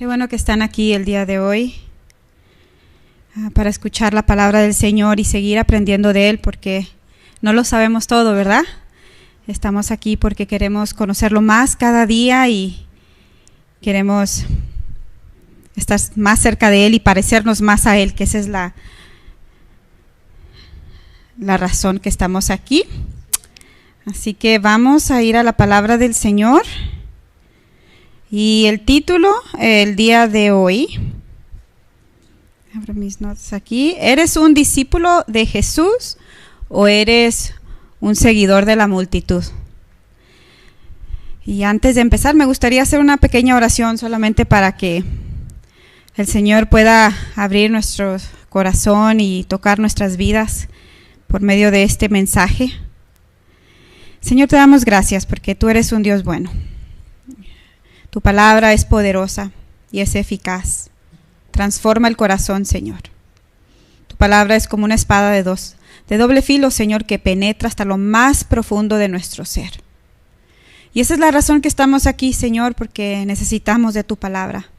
Qué bueno que están aquí el día de hoy para escuchar la palabra del Señor y seguir aprendiendo de Él, porque no lo sabemos todo, ¿verdad? Estamos aquí porque queremos conocerlo más cada día y queremos estar más cerca de Él y parecernos más a Él, que esa es la razón que estamos aquí. Así que vamos a ir a la palabra del Señor. Y el título, el día de hoy, abro mis notas aquí. ¿Eres un discípulo de Jesús o eres un seguidor de la multitud? Y antes de empezar me gustaría hacer una pequeña oración solamente para que el Señor pueda abrir nuestro corazón y tocar nuestras vidas por medio de este mensaje. Señor, te damos gracias porque tú eres un Dios bueno. Tu palabra es poderosa y es eficaz. Transforma el corazón, Señor. Tu palabra es como una espada de doble filo, Señor, que penetra hasta lo más profundo de nuestro ser. Y esa es la razón que estamos aquí, Señor, porque necesitamos de tu palabra.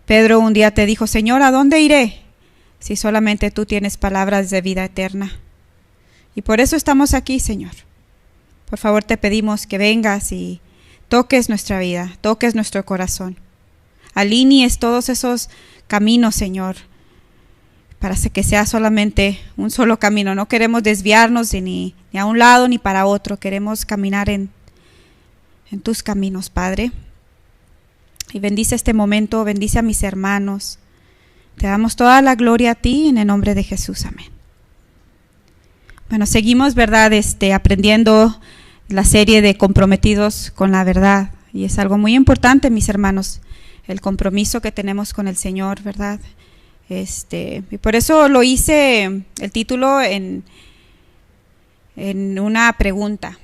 Pedro un día te dijo: Señor, ¿a dónde iré si solamente tú tienes palabras de vida eterna? Y por eso estamos aquí, Señor. Por favor, te pedimos que vengas y toques nuestra vida, toques nuestro corazón. Alinees todos esos caminos, Señor, para que sea solamente un solo camino. No queremos desviarnos ni a un lado ni para otro. Queremos caminar en tus caminos, Padre. Y bendice este momento, bendice a mis hermanos. Te damos toda la gloria a ti en el nombre de Jesús. Amén. Bueno, seguimos, ¿verdad? Aprendiendo la serie de comprometidos con la verdad. Y es algo muy importante, mis hermanos, el compromiso que tenemos con el Señor, ¿verdad? Y por eso lo hice el título en una pregunta,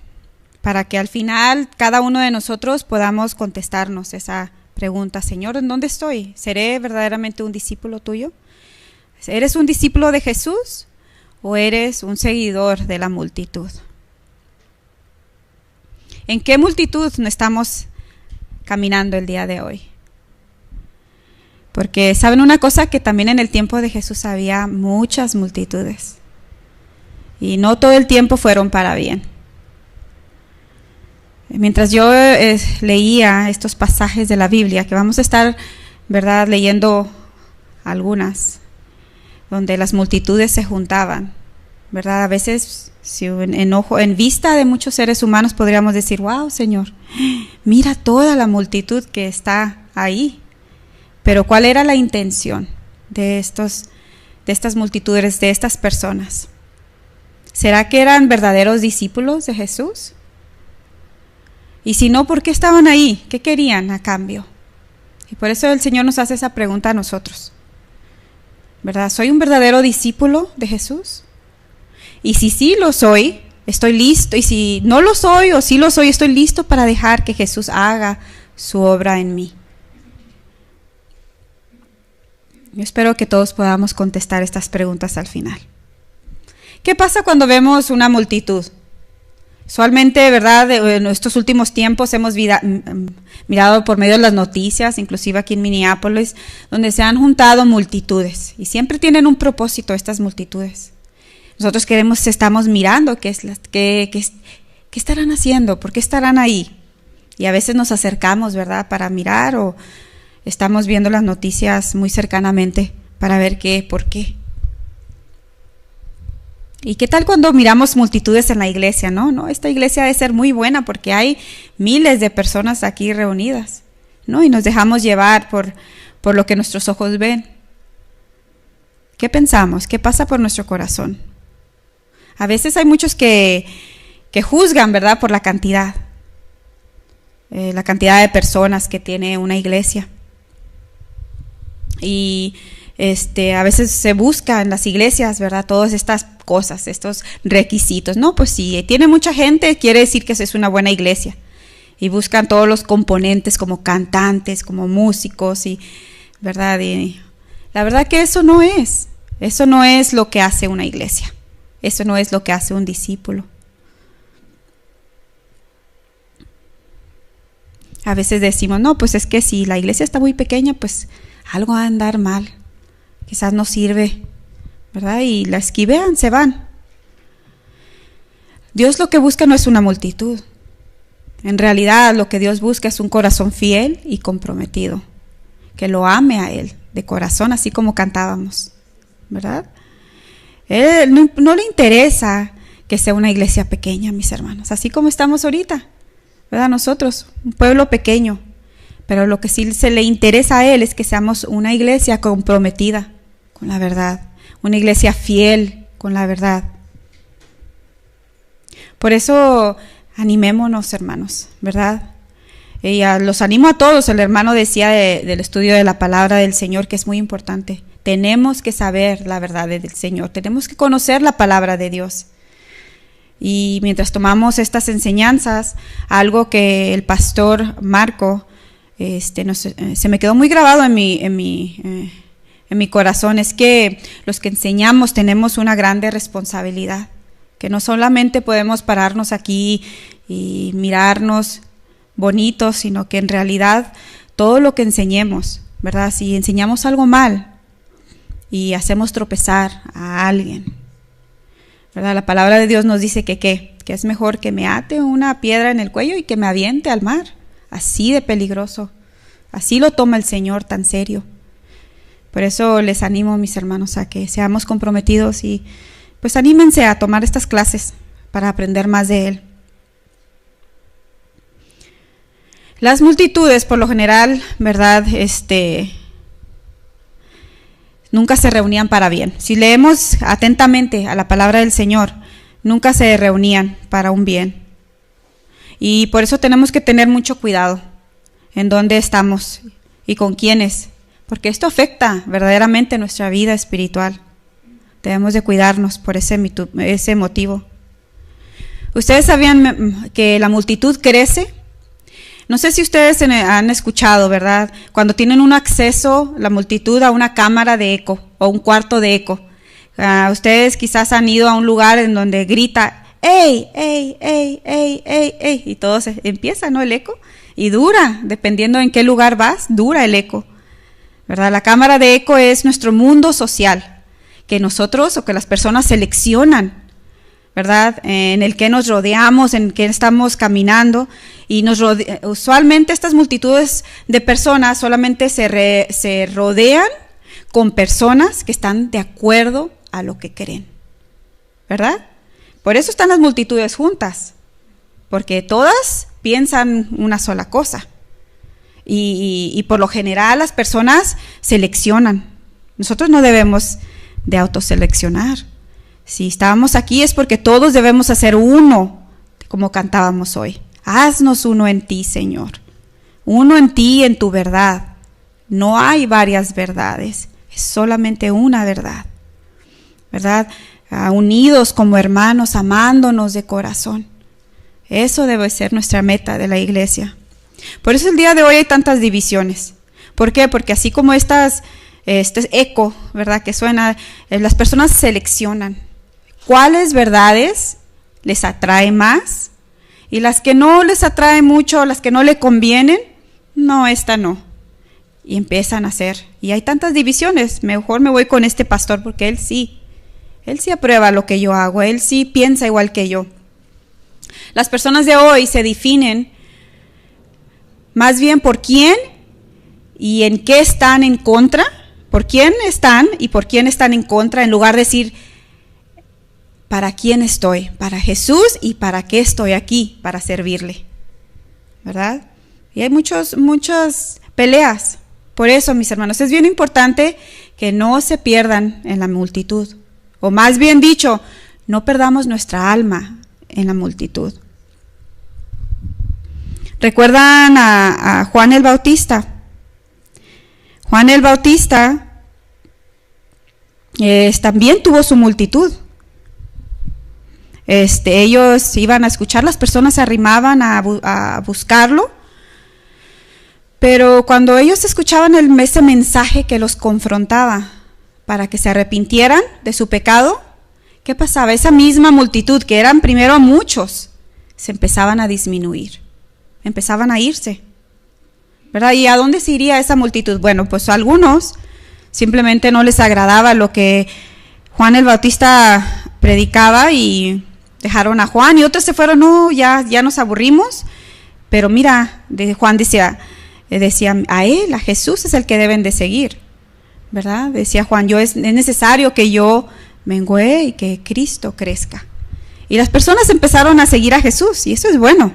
para que al final cada uno de nosotros podamos contestarnos esa pregunta: Señor, ¿en dónde estoy? ¿Seré verdaderamente un discípulo tuyo? ¿Eres un discípulo de Jesús o eres un seguidor de la multitud? ¿En qué multitud estamos caminando el día de hoy? Porque saben una cosa, que también en el tiempo de Jesús había muchas multitudes y no todo el tiempo fueron para bien. Mientras yo leía estos pasajes de la Biblia, que vamos a estar, ¿verdad?, leyendo algunas, donde las multitudes se juntaban, ¿verdad? A veces, si en vista de muchos seres humanos podríamos decir: wow, Señor, mira toda la multitud que está ahí. Pero ¿cuál era la intención de estas multitudes, de estas personas? ¿Será que eran verdaderos discípulos de Jesús? Y si no, ¿por qué estaban ahí? ¿Qué querían a cambio? Y por eso el Señor nos hace esa pregunta a nosotros, ¿verdad? ¿Soy un verdadero discípulo de Jesús? Y si sí lo soy, estoy listo. Y si no lo soy o sí lo soy, estoy listo para dejar que Jesús haga su obra en mí. Yo espero que todos podamos contestar estas preguntas al final. ¿Qué pasa cuando vemos una multitud? Usualmente, ¿verdad?, en estos últimos tiempos hemos mirado por medio de las noticias, inclusive aquí en Minneapolis, donde se han juntado multitudes y siempre tienen un propósito estas multitudes. Nosotros estamos mirando qué estarán haciendo, por qué estarán ahí. Y a veces nos acercamos, ¿verdad?, para mirar, o estamos viendo las noticias muy cercanamente para ver por qué. ¿Y qué tal cuando miramos multitudes en la iglesia? No, esta iglesia debe ser muy buena porque hay miles de personas aquí reunidas, ¿no? Y nos dejamos llevar por lo que nuestros ojos ven. ¿Qué pensamos? ¿Qué pasa por nuestro corazón? A veces hay muchos que juzgan, ¿verdad?, por la cantidad de personas que tiene una iglesia. Y a veces se busca en las iglesias, ¿verdad?, todas estas cosas, estos requisitos. No, pues si tiene mucha gente, quiere decir que es una buena iglesia. Y buscan todos los componentes, como cantantes, como músicos, ¿verdad? Y la verdad que eso no es lo que hace una iglesia. Eso no es lo que hace un discípulo. A veces decimos, no, pues es que si la iglesia está muy pequeña, pues algo va a andar mal, quizás no sirve, ¿verdad? Y la esquivean, se van. Dios lo que busca no es una multitud. En realidad lo que Dios busca es un corazón fiel y comprometido, que lo ame a Él de corazón, así como cantábamos, ¿verdad? Él no le interesa que sea una iglesia pequeña, mis hermanos, así como estamos ahorita, ¿verdad? Nosotros, un pueblo pequeño, pero lo que sí se le interesa a Él es que seamos una iglesia comprometida con la verdad, una iglesia fiel con la verdad. Por eso animémonos, hermanos, ¿verdad? Y los animo a todos. El hermano decía del estudio de la palabra del Señor que es muy importante. Tenemos que saber la verdad del Señor, tenemos que conocer la palabra de Dios. Y mientras tomamos estas enseñanzas, algo que el pastor Marco se me quedó muy grabado en mi corazón, es que los que enseñamos tenemos una grande responsabilidad, que no solamente podemos pararnos aquí y mirarnos bonitos, sino que en realidad todo lo que enseñemos, ¿verdad? Si enseñamos algo mal y hacemos tropezar a alguien, ¿verdad? La palabra de Dios nos dice que es mejor que me ate una piedra en el cuello y que me aviente al mar. Así de peligroso. Así lo toma el Señor tan serio. Por eso les animo, mis hermanos, a que seamos comprometidos y pues anímense a tomar estas clases para aprender más de Él. Las multitudes, por lo general, ¿verdad? Nunca se reunían para bien. Si leemos atentamente a la palabra del Señor, nunca se reunían para un bien. Y por eso tenemos que tener mucho cuidado en dónde estamos y con quiénes, porque esto afecta verdaderamente nuestra vida espiritual. Debemos de cuidarnos por ese motivo. ¿Ustedes sabían que la multitud crece? No sé si ustedes han escuchado, ¿verdad? Cuando tienen un acceso, la multitud, a una cámara de eco o un cuarto de eco. Ustedes quizás han ido a un lugar en donde grita, ¡ey, ey, ey, ey, ey, ey! Y todo empieza, ¿no? El eco. Y dura, dependiendo en qué lugar vas, dura el eco, ¿verdad? La cámara de eco es nuestro mundo social, que nosotros o que las personas seleccionan, ¿verdad? En el que nos rodeamos, en el que estamos caminando, y usualmente estas multitudes de personas solamente se rodean con personas que están de acuerdo a lo que creen, ¿verdad? Por eso están las multitudes juntas, porque todas piensan una sola cosa, y por lo general las personas seleccionan. Nosotros no debemos de autoseleccionar. Si estábamos aquí es porque todos debemos hacer uno, como cantábamos hoy. Haznos uno en ti, Señor. Uno en ti, en tu verdad. No hay varias verdades, es solamente una verdad, ¿verdad? Unidos como hermanos, amándonos de corazón. Eso debe ser nuestra meta de la iglesia. Por eso el día de hoy hay tantas divisiones. ¿Por qué? Porque así como este eco, ¿verdad? Que suena, las personas seleccionan cuáles verdades les atrae más, y las que no les atrae mucho, las que no le convienen, no, esta no. Y empiezan a hacer. Y hay tantas divisiones. Mejor me voy con este pastor porque él sí aprueba lo que yo hago, él sí piensa igual que yo. Las personas de hoy se definen más bien por quién y en qué están en contra, por quién están y por quién están en contra, en lugar de decir, ¿para quién estoy? Para Jesús, y ¿para qué estoy aquí? Para servirle, ¿verdad? Y hay muchas peleas. Por eso, mis hermanos, es bien importante que no se pierdan en la multitud, o más bien dicho, no perdamos nuestra alma en la multitud. ¿Recuerdan a Juan el Bautista? Juan el Bautista también tuvo su multitud. Ellos iban a escuchar, las personas se arrimaban a buscarlo, pero cuando ellos escuchaban ese mensaje que los confrontaba para que se arrepintieran de su pecado, ¿qué pasaba? Esa misma multitud, que eran primero muchos, se empezaban a disminuir, empezaban a irse. ¿verdad? ¿Y a dónde se iría esa multitud? Bueno, pues a algunos simplemente no les agradaba lo que Juan el Bautista predicaba y dejaron a Juan, y otros se fueron, no, ya nos aburrimos. Pero mira, Juan decía, a él, a Jesús es el que deben de seguir, ¿verdad? Decía Juan, es necesario que yo mengüe y que Cristo crezca. Y las personas empezaron a seguir a Jesús, y eso es bueno.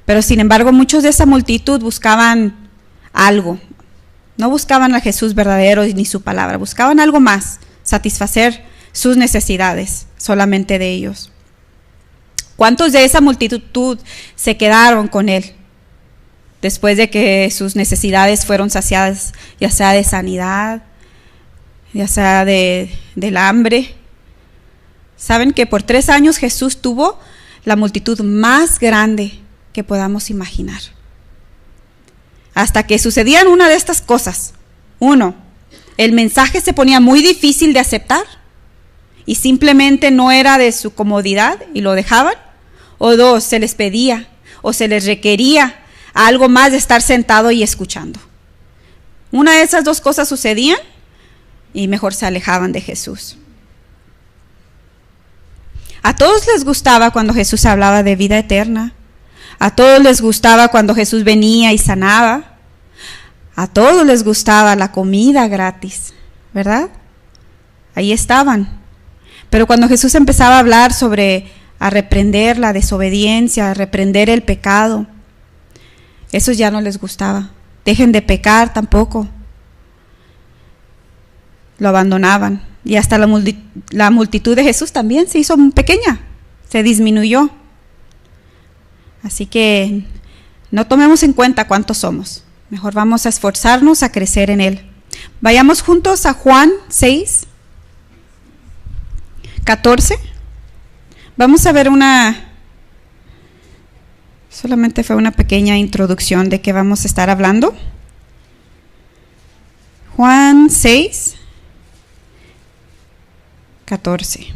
Pero sin embargo, muchos de esa multitud buscaban algo. No buscaban a Jesús verdadero ni su palabra, buscaban algo más, satisfacer sus necesidades solamente de ellos. ¿Cuántos de esa multitud se quedaron con él después de que sus necesidades fueron saciadas, ya sea de sanidad, ya sea del hambre? Saben que por 3 años Jesús tuvo la multitud más grande que podamos imaginar. Hasta que sucedían una de estas cosas. 1, el mensaje se ponía muy difícil de aceptar y simplemente no era de su comodidad y lo dejaban. O 2, se les pedía o se les requería algo más de estar sentado y escuchando. Una de esas 2 cosas sucedían y mejor se alejaban de Jesús. A todos les gustaba cuando Jesús hablaba de vida eterna. A todos les gustaba cuando Jesús venía y sanaba. A todos les gustaba la comida gratis, ¿verdad? Ahí estaban. Pero cuando Jesús empezaba a hablar a reprender la desobediencia, a reprender el pecado, eso ya no les gustaba. Dejen de pecar tampoco. Lo abandonaban. Y hasta la multitud de Jesús también se hizo pequeña, se disminuyó. Así que no tomemos en cuenta cuántos somos. Mejor vamos a esforzarnos a crecer en Él. Vayamos juntos a Juan 6, 14. Vamos a ver solamente fue una pequeña introducción de qué vamos a estar hablando. Juan 6, 14.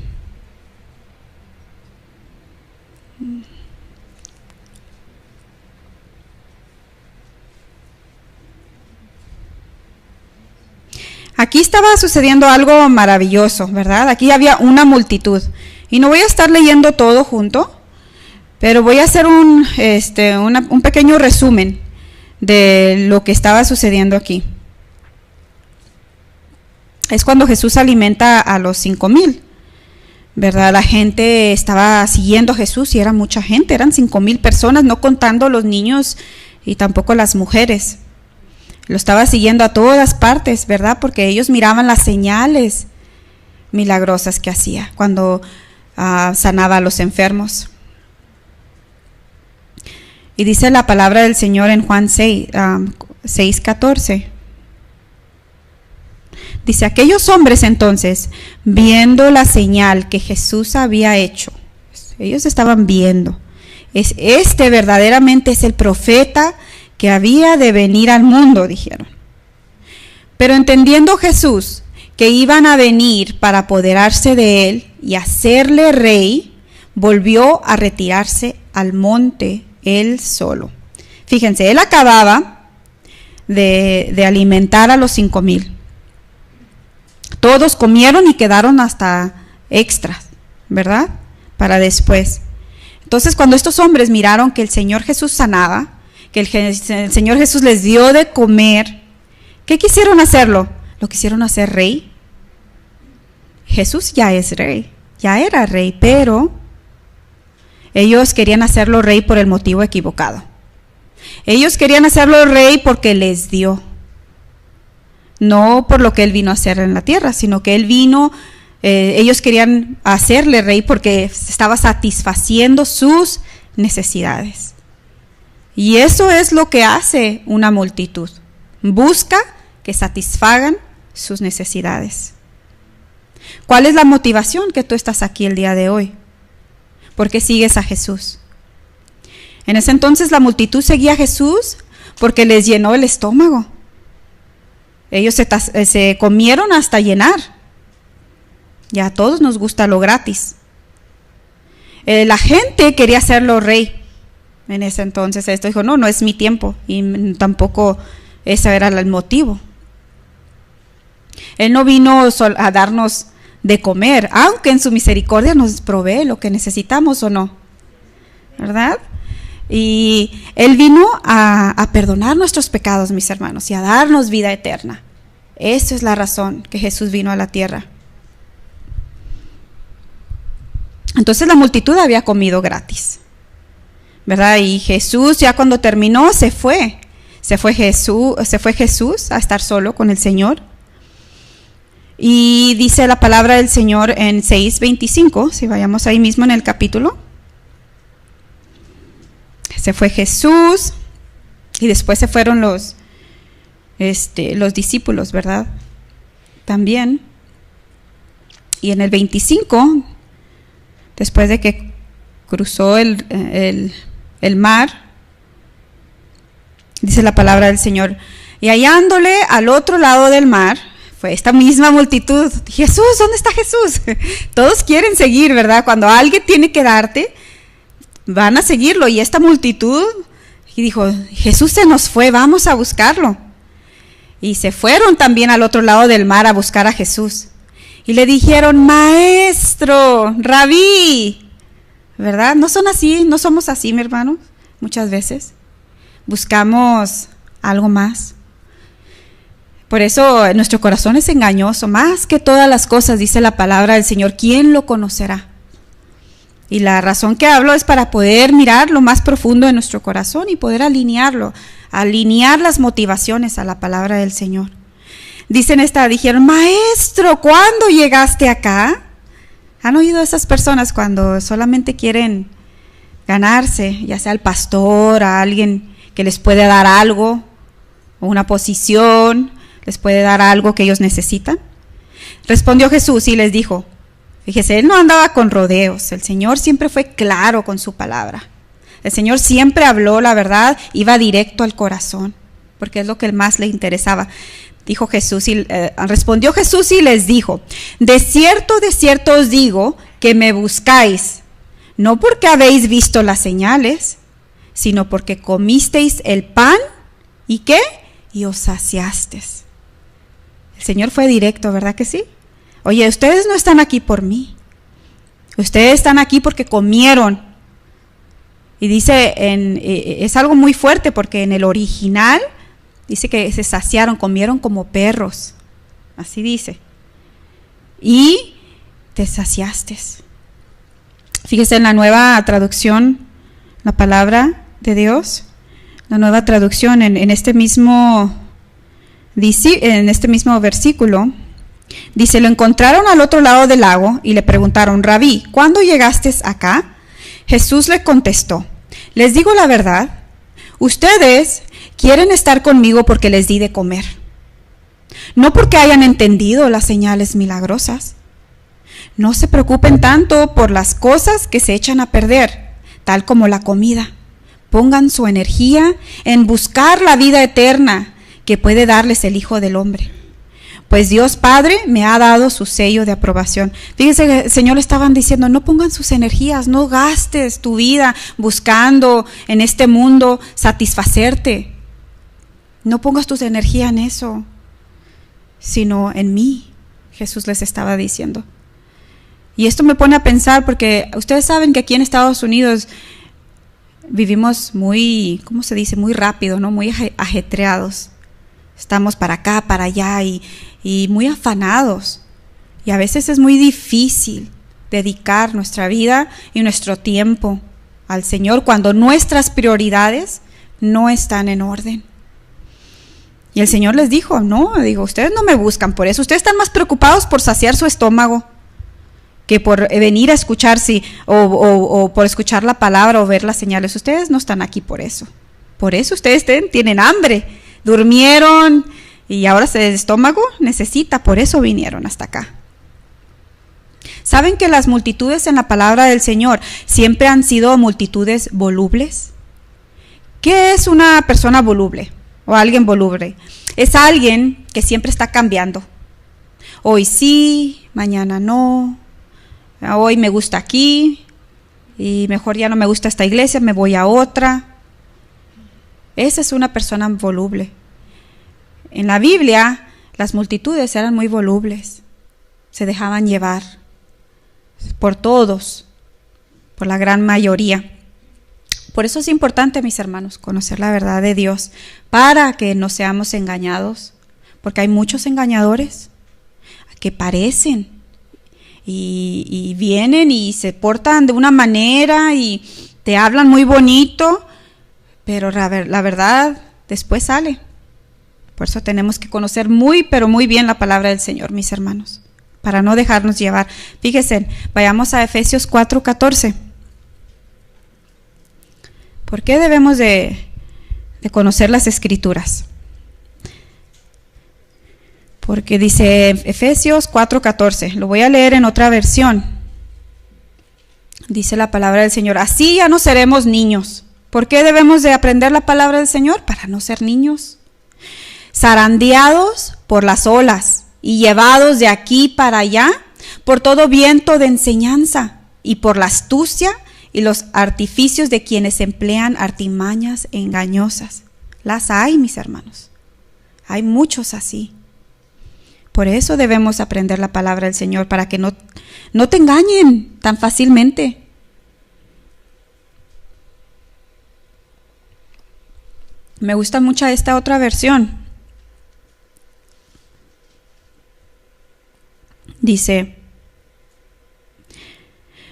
Aquí estaba sucediendo algo maravilloso, ¿verdad? Aquí había una multitud. Y no voy a estar leyendo todo junto, pero voy a hacer un pequeño resumen de lo que estaba sucediendo aquí. Es cuando Jesús alimenta a los 5,000, ¿verdad? La gente estaba siguiendo a Jesús y era mucha gente, eran 5,000 personas, no contando los niños y tampoco las mujeres. Lo estaba siguiendo a todas partes, ¿verdad? Porque ellos miraban las señales milagrosas que hacía cuando sanaba a los enfermos. Y dice la palabra del Señor en Juan 6:14. Dice, aquellos hombres entonces, viendo la señal que Jesús había hecho, ellos estaban viendo, verdaderamente es el profeta que había de venir al mundo, dijeron. Pero entendiendo Jesús que iban a venir para apoderarse de él y hacerle rey, volvió a retirarse al monte él solo. Fíjense, él acababa de alimentar a los 5,000. Todos comieron y quedaron hasta extras, ¿verdad? Para después. Entonces, cuando estos hombres miraron que el Señor Jesús sanaba, que el Señor Jesús les dio de comer, ¿qué quisieron hacerlo? ¿Lo quisieron hacer rey? Jesús ya es rey, ya era rey, pero ellos querían hacerlo rey por el motivo equivocado. Ellos querían hacerlo rey porque les dio, no por lo que él vino a hacer en la tierra, sino que él vino, ellos querían hacerle rey porque estaba satisfaciendo sus necesidades. Y eso es lo que hace una multitud, busca que satisfagan sus necesidades. ¿Cuál es la motivación que tú estás aquí el día de hoy? ¿Por qué sigues a Jesús? En ese entonces la multitud seguía a Jesús porque les llenó el estómago. Ellos se comieron hasta llenar. Ya a todos nos gusta lo gratis. La gente quería hacerlo rey. en ese entonces esto. Dijo, no es mi tiempo, y tampoco ese era el motivo. Él no vino a darnos de comer, aunque en su misericordia nos provee lo que necesitamos o no, ¿verdad? Y Él vino a perdonar nuestros pecados, mis hermanos, y a darnos vida eterna. Esa es la razón que Jesús vino a la tierra. Entonces la multitud había comido gratis, ¿verdad? Y Jesús, ya cuando terminó, se fue Jesús a estar solo con el Señor. Y dice la palabra del Señor en 6:25, si vayamos ahí mismo en el capítulo. Se fue Jesús y después se fueron los discípulos, ¿verdad? También. Y en el 25, después de que cruzó el mar, dice la palabra del Señor, y hallándole al otro lado del mar, fue esta misma multitud. Jesús, ¿dónde está Jesús? Todos quieren seguir, ¿verdad? Cuando alguien tiene que darte, van a seguirlo. Y esta multitud, y dijo, Jesús se nos fue, vamos a buscarlo. Y se fueron también al otro lado del mar a buscar a Jesús. Y le dijeron, maestro, rabí, ¿verdad? No son así, no somos así, mi hermano, muchas veces. Buscamos algo más. Por eso nuestro corazón es engañoso, más que todas las cosas, dice la palabra del Señor, ¿quién lo conocerá? Y la razón que hablo es para poder mirar lo más profundo de nuestro corazón y poder alinear las motivaciones a la palabra del Señor. Dijeron, maestro, ¿cuándo llegaste acá? ¿Han oído a esas personas cuando solamente quieren ganarse, ya sea al pastor, a alguien que les puede dar algo, o una posición, les puede dar algo que ellos necesitan? Respondió Jesús y les dijo, fíjese, Él no andaba con rodeos, el Señor siempre fue claro con su palabra. El Señor siempre habló la verdad, iba directo al corazón, porque es lo que más le interesaba. Respondió Jesús y les dijo, de cierto os digo que me buscáis, no porque habéis visto las señales, sino porque comisteis el pan, ¿y qué? Y os saciasteis. El Señor fue directo, ¿verdad que sí? Oye, ustedes no están aquí por mí, ustedes están aquí porque comieron. Y dice, es algo muy fuerte porque en el original dice que se saciaron, comieron como perros, así dice. Y te saciaste. Fíjese en la nueva traducción, la palabra de Dios, la nueva traducción en este mismo versículo, dice, lo encontraron al otro lado del lago y le preguntaron, Rabí, ¿cuándo llegaste acá? Jesús le contestó, les digo la verdad, ustedes quieren estar conmigo porque les di de comer, no porque hayan entendido las señales milagrosas. No se preocupen tanto por las cosas que se echan a perder, tal como la comida. Pongan su energía en buscar la vida eterna que puede darles el Hijo del Hombre. Pues Dios Padre me ha dado su sello de aprobación. Fíjense, el Señor le estaban diciendo, no pongan sus energías, no gastes tu vida buscando en este mundo satisfacerte. No pongas tu energía en eso, sino en mí, Jesús les estaba diciendo. Y esto me pone a pensar porque ustedes saben que aquí en Estados Unidos vivimos muy, ¿cómo se dice? Muy rápido, ¿no? Muy ajetreados. Estamos para acá, para allá y muy afanados. Y a veces es muy difícil dedicar nuestra vida y nuestro tiempo al Señor cuando nuestras prioridades no están en orden. Y el Señor les dijo, ustedes no me buscan por eso, ustedes están más preocupados por saciar su estómago que por venir a escuchar o por escuchar la palabra o ver las señales. Ustedes no están aquí por eso. Por eso ustedes tienen hambre, durmieron y ahora el estómago necesita, por eso vinieron hasta acá. ¿Saben que las multitudes en la palabra del Señor siempre han sido multitudes volubles? ¿Qué es una persona voluble o alguien voluble? Es alguien que siempre está cambiando. Hoy sí, mañana no. Hoy me gusta aquí y mejor ya no me gusta esta iglesia, me voy a otra. Esa es una persona voluble. En la Biblia, las multitudes eran muy volubles. Se dejaban llevar por todos, por la gran mayoría. Por eso es importante, mis hermanos, conocer la verdad de Dios para que no seamos engañados, porque hay muchos engañadores que parecen y vienen y se portan de una manera y te hablan muy bonito, pero la verdad después sale. Por eso tenemos que conocer muy, pero muy bien la palabra del Señor, mis hermanos, para no dejarnos llevar. Fíjense, vayamos a Efesios 4:14. ¿Por qué debemos de conocer las Escrituras? Porque dice Efesios 4:14, lo voy a leer en otra versión. Dice la palabra del Señor, así ya no seremos niños. ¿Por qué debemos de aprender la palabra del Señor? Para no ser niños. Zarandeados por las olas y llevados de aquí para allá por todo viento de enseñanza y por la astucia y los artificios de quienes emplean artimañas engañosas. Las hay, mis hermanos. Hay muchos así. Por eso debemos aprender la palabra del Señor, para que no te engañen tan fácilmente. Me gusta mucho esta otra versión. Dice,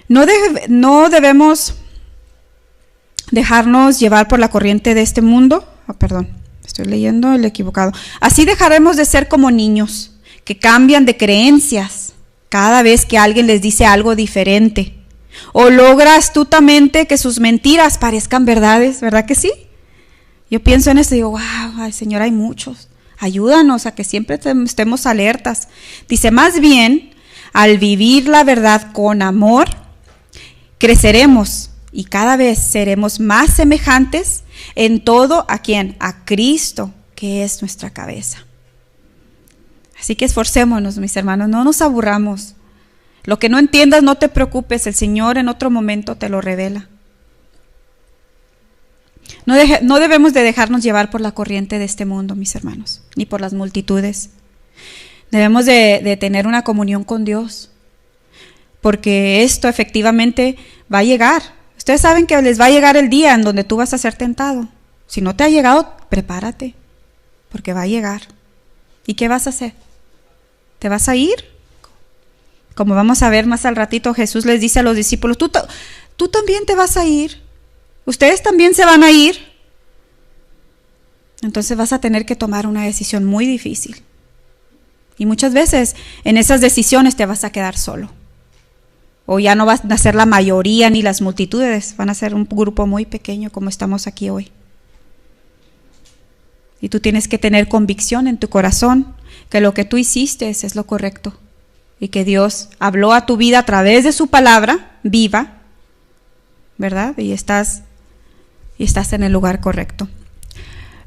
no debemos dejarnos llevar por la corriente de este mundo. Perdón, estoy leyendo el equivocado. Así dejaremos de ser como niños que cambian de creencias cada vez que alguien les dice algo diferente, o logra astutamente que sus mentiras parezcan verdades. ¿Verdad que sí? Yo pienso en esto y digo, wow, ay, Señor, hay muchos. Ayúdanos a que siempre estemos alertas. Dice, más bien, al vivir la verdad con amor, creceremos y cada vez seremos más semejantes en todo ¿a quién? A Cristo, que es nuestra cabeza. Así que esforcémonos, mis hermanos, no nos aburramos. Lo que no entiendas, no te preocupes, el Señor en otro momento te lo revela. No debemos de dejarnos llevar por la corriente de este mundo, mis hermanos, ni por las multitudes. Debemos de tener una comunión con Dios, porque esto efectivamente va a llegar. Ustedes saben que les va a llegar el día en donde tú vas a ser tentado. Si no te ha llegado, prepárate, porque va a llegar. ¿Y qué vas a hacer? ¿Te vas a ir? Como vamos a ver más al ratito, Jesús les dice a los discípulos, tú también te vas a ir. Ustedes también se van a ir. Entonces vas a tener que tomar una decisión muy difícil. Y muchas veces en esas decisiones te vas a quedar solo. O ya no vas a ser la mayoría ni las multitudes, van a ser un grupo muy pequeño como estamos aquí hoy. Y tú tienes que tener convicción en tu corazón que lo que tú hiciste es lo correcto. Y que Dios habló a tu vida a través de su palabra viva, ¿verdad? Y estás en el lugar correcto.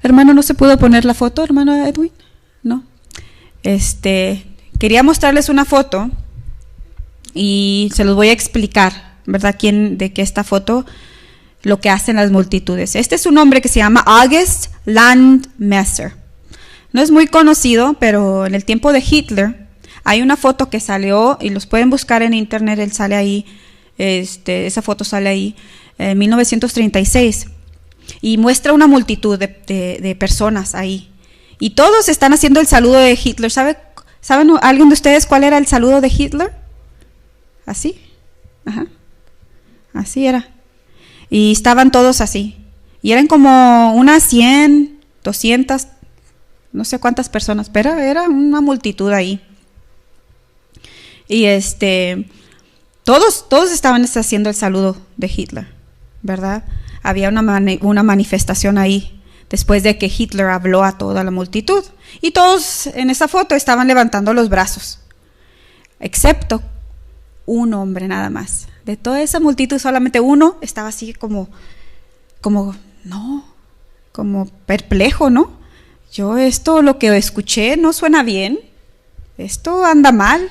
Hermano, ¿no se pudo poner la foto, hermano Edwin? No. Quería mostrarles una foto y se los voy a explicar, ¿verdad? De qué esta foto, lo que hacen las multitudes. Este es un hombre que se llama August Landmesser. No es muy conocido, pero en el tiempo de Hitler hay una foto que salió, y los pueden buscar en internet, él sale ahí, esa foto sale ahí, en 1936, y muestra una multitud de personas ahí. Y todos están haciendo el saludo de Hitler. ¿Saben alguien de ustedes cuál era el saludo de Hitler? ¿Así? Ajá. Así era. Y estaban todos así. Y eran como unas 100, 200, no sé cuántas personas, pero era una multitud ahí. Y todos estaban haciendo el saludo de Hitler, ¿verdad? Había una manifestación ahí después de que Hitler habló a toda la multitud. Y todos en esa foto estaban levantando los brazos, excepto un hombre nada más. De toda esa multitud, solamente uno estaba así como perplejo, ¿no? Lo que escuché no suena bien, esto anda mal.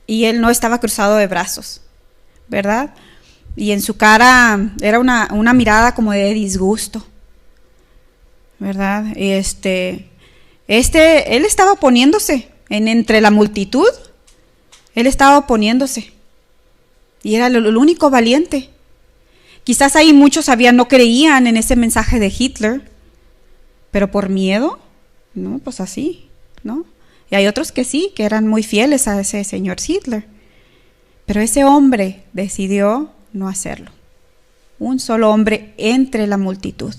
Y él no estaba cruzado de brazos, ¿verdad? Y en su cara era una mirada como de disgusto. ¿verdad? Él estaba oponiéndose entre la multitud. Él estaba oponiéndose. Y era el único valiente. Quizás ahí muchos no creían en ese mensaje de Hitler, pero por miedo, no, pues así, ¿no? Y hay otros que sí, que eran muy fieles a ese señor Hitler. Pero ese hombre decidió no hacerlo. Un solo hombre entre la multitud.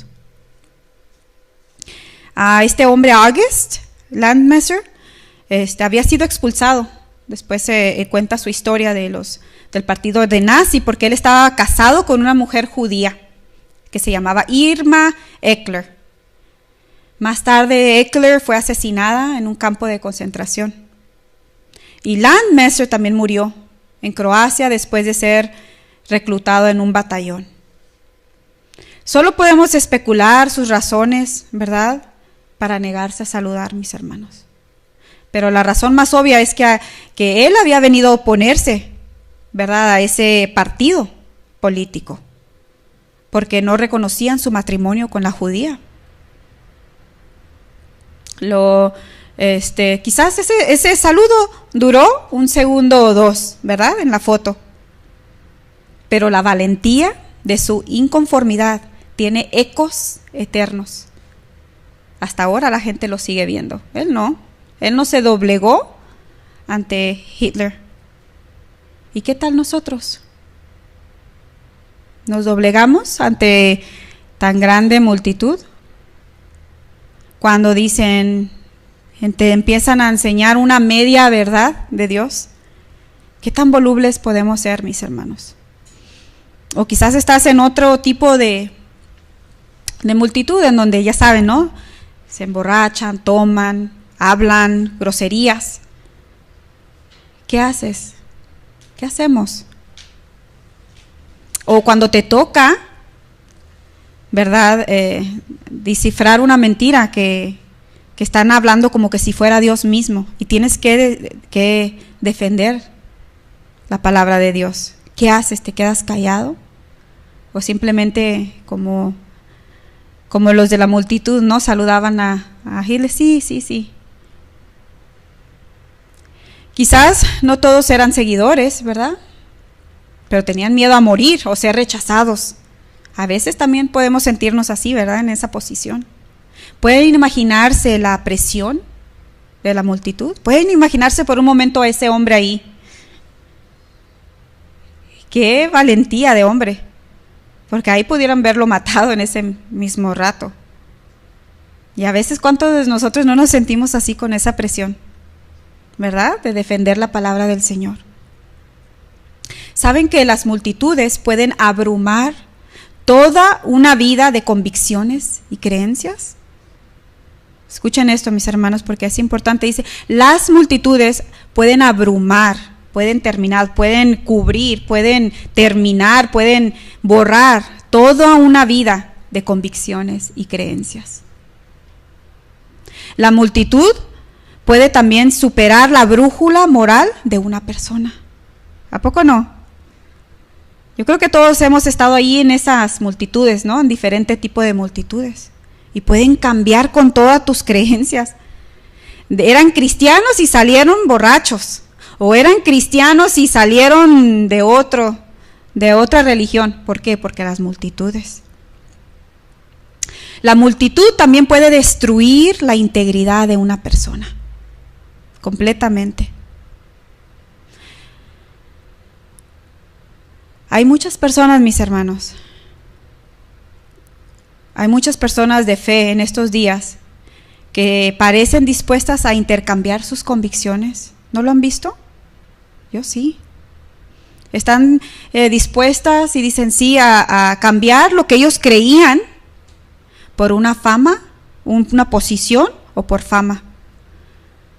Este hombre, August Landmesser, había sido expulsado. Después se cuenta su historia del partido de nazi, porque él estaba casado con una mujer judía que se llamaba Irma Eckler. Más tarde, Eckler fue asesinada en un campo de concentración. Y Landmesser también murió en Croacia después de ser reclutado en un batallón. Solo podemos especular sus razones, ¿verdad?, para negarse a saludar, mis hermanos. Pero la razón más obvia es que él había venido a oponerse, ¿verdad?, a ese partido político, porque no reconocían su matrimonio con la judía. Quizás ese saludo duró un segundo o dos, ¿verdad?, en la foto. Pero la valentía de su inconformidad tiene ecos eternos. Hasta ahora la gente lo sigue viendo. Él no se doblegó ante Hitler. ¿Y qué tal nosotros? ¿Nos doblegamos ante tan grande multitud? Cuando te empiezan a enseñar una media verdad de Dios, ¿qué tan volubles podemos ser, mis hermanos? O quizás estás en otro tipo de multitud en donde ya saben, ¿no?, se emborrachan, toman, hablan groserías. ¿Qué haces? ¿Qué hacemos? O cuando te toca, ¿verdad?, descifrar una mentira que están hablando como que si fuera Dios mismo, y tienes que defender la palabra de Dios. ¿Qué haces? ¿Te quedas callado? ¿O simplemente como los de la multitud, no saludaban a Hitler? Sí. Quizás no todos eran seguidores, ¿verdad?, pero tenían miedo a morir o ser rechazados. A veces también podemos sentirnos así, ¿verdad?, en esa posición. ¿Pueden imaginarse la presión de la multitud? ¿Pueden imaginarse por un momento a ese hombre ahí? ¡Qué valentía de hombre! Porque ahí pudieran verlo matado en ese mismo rato. Y a veces, ¿cuántos de nosotros no nos sentimos así con esa presión, ¿verdad?, de defender la palabra del Señor? ¿Saben que las multitudes pueden abrumar toda una vida de convicciones y creencias? Escuchen esto, mis hermanos, porque es importante. Dice, las multitudes pueden abrumar, pueden terminar, pueden cubrir, pueden terminar, pueden borrar toda una vida de convicciones y creencias. La multitud puede también superar la brújula moral de una persona. ¿A poco no? Yo creo que todos hemos estado ahí en esas multitudes, ¿no?, en diferente tipo de multitudes. Y pueden cambiar con todas tus creencias. Eran cristianos y salieron borrachos. O eran cristianos y salieron de otra religión. ¿Por qué? Porque las multitudes. La multitud también puede destruir la integridad de una persona. Completamente. Hay muchas personas, mis hermanos. Hay muchas personas de fe en estos días que parecen dispuestas a intercambiar sus convicciones. ¿No lo han visto? Yo sí. Están dispuestas y dicen sí a cambiar lo que ellos creían por una fama, una posición, o por fama,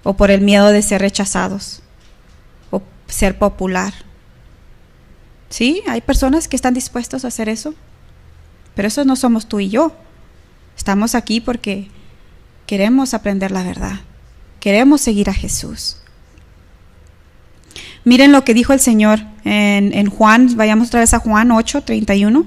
o por el miedo de ser rechazados, o ser popular. Sí, hay personas que están dispuestos a hacer eso. Pero eso no somos tú y yo. Estamos aquí porque queremos aprender la verdad. Queremos seguir a Jesús. Miren lo que dijo el Señor en Juan. Vayamos otra vez a Juan 8:31.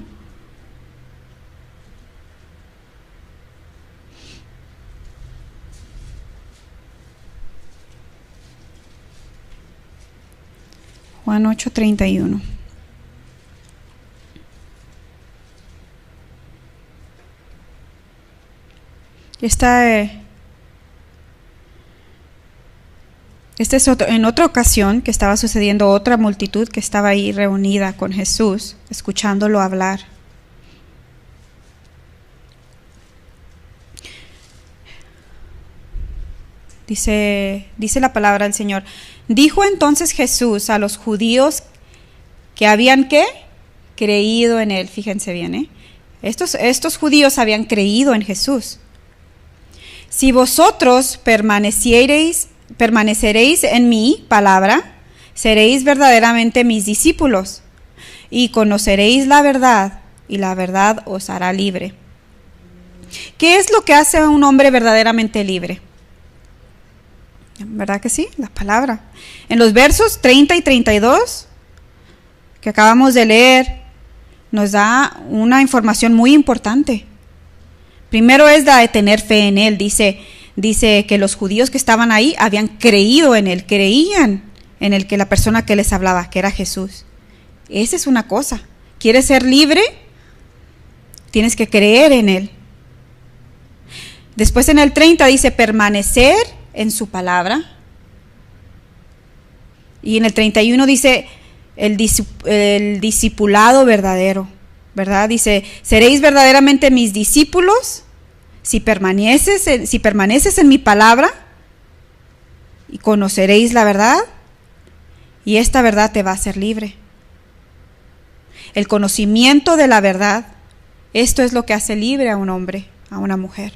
Juan 8:31. Esta es en otra ocasión que estaba sucediendo otra multitud que estaba ahí reunida con Jesús, escuchándolo hablar. Dice la palabra del Señor. Dijo entonces Jesús a los judíos que habían ¿qué? Creído en él. Fíjense bien, Estos judíos habían creído en Jesús. Si vosotros permaneceréis en mi palabra, seréis verdaderamente mis discípulos y conoceréis la verdad, y la verdad os hará libre. ¿Qué es lo que hace a un hombre verdaderamente libre? ¿Verdad que sí? La palabra. En los versos 30 y 32 que acabamos de leer, nos da una información muy importante. Primero es la de tener fe en él. Dice que los judíos que estaban ahí habían creído en él, creían en el que la persona que les hablaba, que era Jesús. Esa es una cosa. ¿Quieres ser libre? Tienes que creer en él. Después en el 30 dice permanecer en su palabra. Y en el 31 dice el discipulado verdadero, ¿verdad? Dice, seréis verdaderamente mis discípulos si permaneces en mi palabra, y conoceréis la verdad, y esta verdad te va a hacer libre. El conocimiento de la verdad, esto es lo que hace libre a un hombre, a una mujer.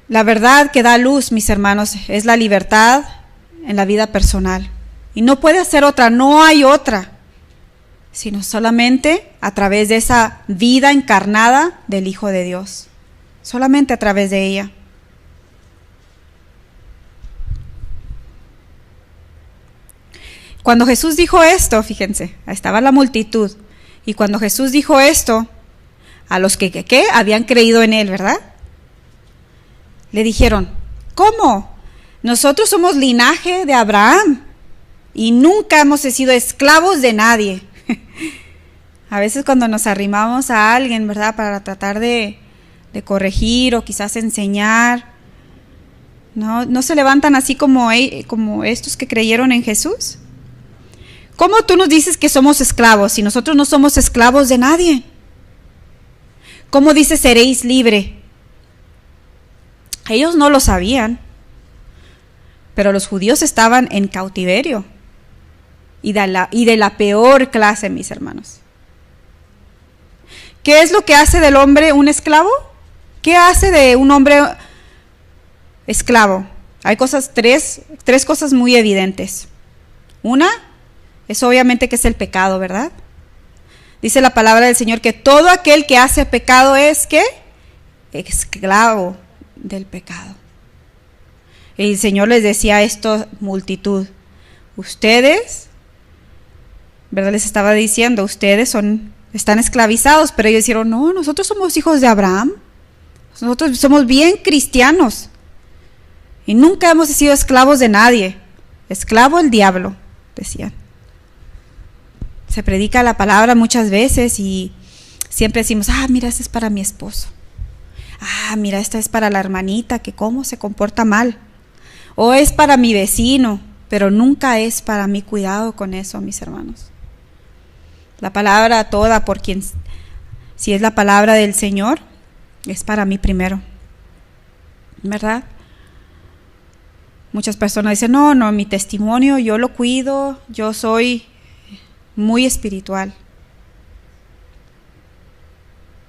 La verdad que da luz, mis hermanos, es la libertad en la vida personal. Y no puede ser otra, no hay otra, sino solamente a través de esa vida encarnada del Hijo de Dios. Solamente a través de ella. Cuando Jesús dijo esto, fíjense, estaba la multitud. Y cuando Jesús dijo esto, a los que habían creído en él, ¿verdad? Le dijeron, ¿cómo? Nosotros somos linaje de Abraham y nunca hemos sido esclavos de nadie. A veces cuando nos arrimamos a alguien, ¿verdad? Para tratar de corregir o quizás enseñar, no se levantan así como estos que creyeron en Jesús. ¿Cómo tú nos dices que somos esclavos si nosotros no somos esclavos de nadie? ¿Cómo dices seréis libre? Ellos no lo sabían, pero los judíos estaban en cautiverio y de la peor clase, mis hermanos. ¿Qué es lo que hace del hombre un esclavo? ¿Qué hace de un hombre esclavo? Hay tres cosas muy evidentes. Una es obviamente que es el pecado, ¿verdad? Dice la palabra del Señor que todo aquel que hace pecado es ¿qué? Esclavo del pecado. El Señor les decía a esta multitud, ustedes, ¿verdad? Les estaba diciendo, ustedes están esclavizados, pero ellos dijeron, no, nosotros somos hijos de Abraham, nosotros somos bien cristianos y nunca hemos sido esclavos de nadie, esclavo el diablo, decían. Se predica la palabra muchas veces y siempre decimos, mira, este es para mi esposo. Mira, esta es para la hermanita que cómo se comporta mal. O es para mi vecino, pero nunca es para mí. Cuidado con eso, mis hermanos. La palabra toda, si es la palabra del Señor, es para mí primero, ¿verdad? Muchas personas dicen, no, mi testimonio yo lo cuido, yo soy muy espiritual.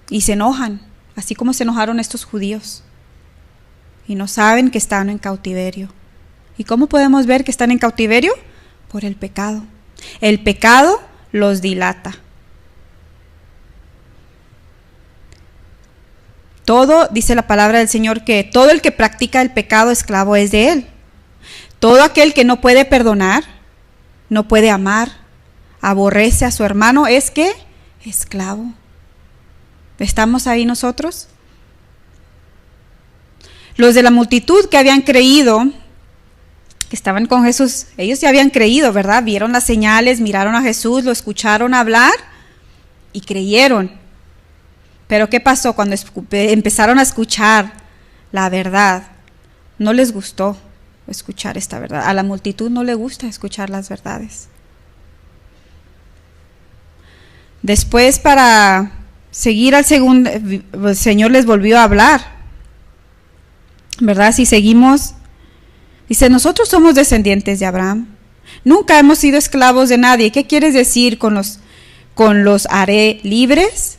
Y se enojan, así como se enojaron estos judíos. Y no saben que están en cautiverio. ¿Y cómo podemos ver que están en cautiverio? Por el pecado. El pecado los dilata. Todo, dice la palabra del Señor, que todo el que practica el pecado esclavo es de él. Todo aquel que no puede perdonar, no puede amar, aborrece a su hermano, es ¿qué? Esclavo. ¿Estamos ahí nosotros? Los de la multitud que habían creído que estaban con Jesús, ellos ya habían creído, ¿verdad? Vieron las señales, miraron a Jesús, lo escucharon hablar y creyeron. Pero ¿qué pasó cuando empezaron a escuchar la verdad? No les gustó escuchar esta verdad. A la multitud no le gusta escuchar las verdades. Después, para seguir al segundo, el Señor les volvió a hablar, ¿verdad? Si seguimos, dice, nosotros somos descendientes de Abraham, nunca hemos sido esclavos de nadie. ¿Qué quieres decir con los haré libres?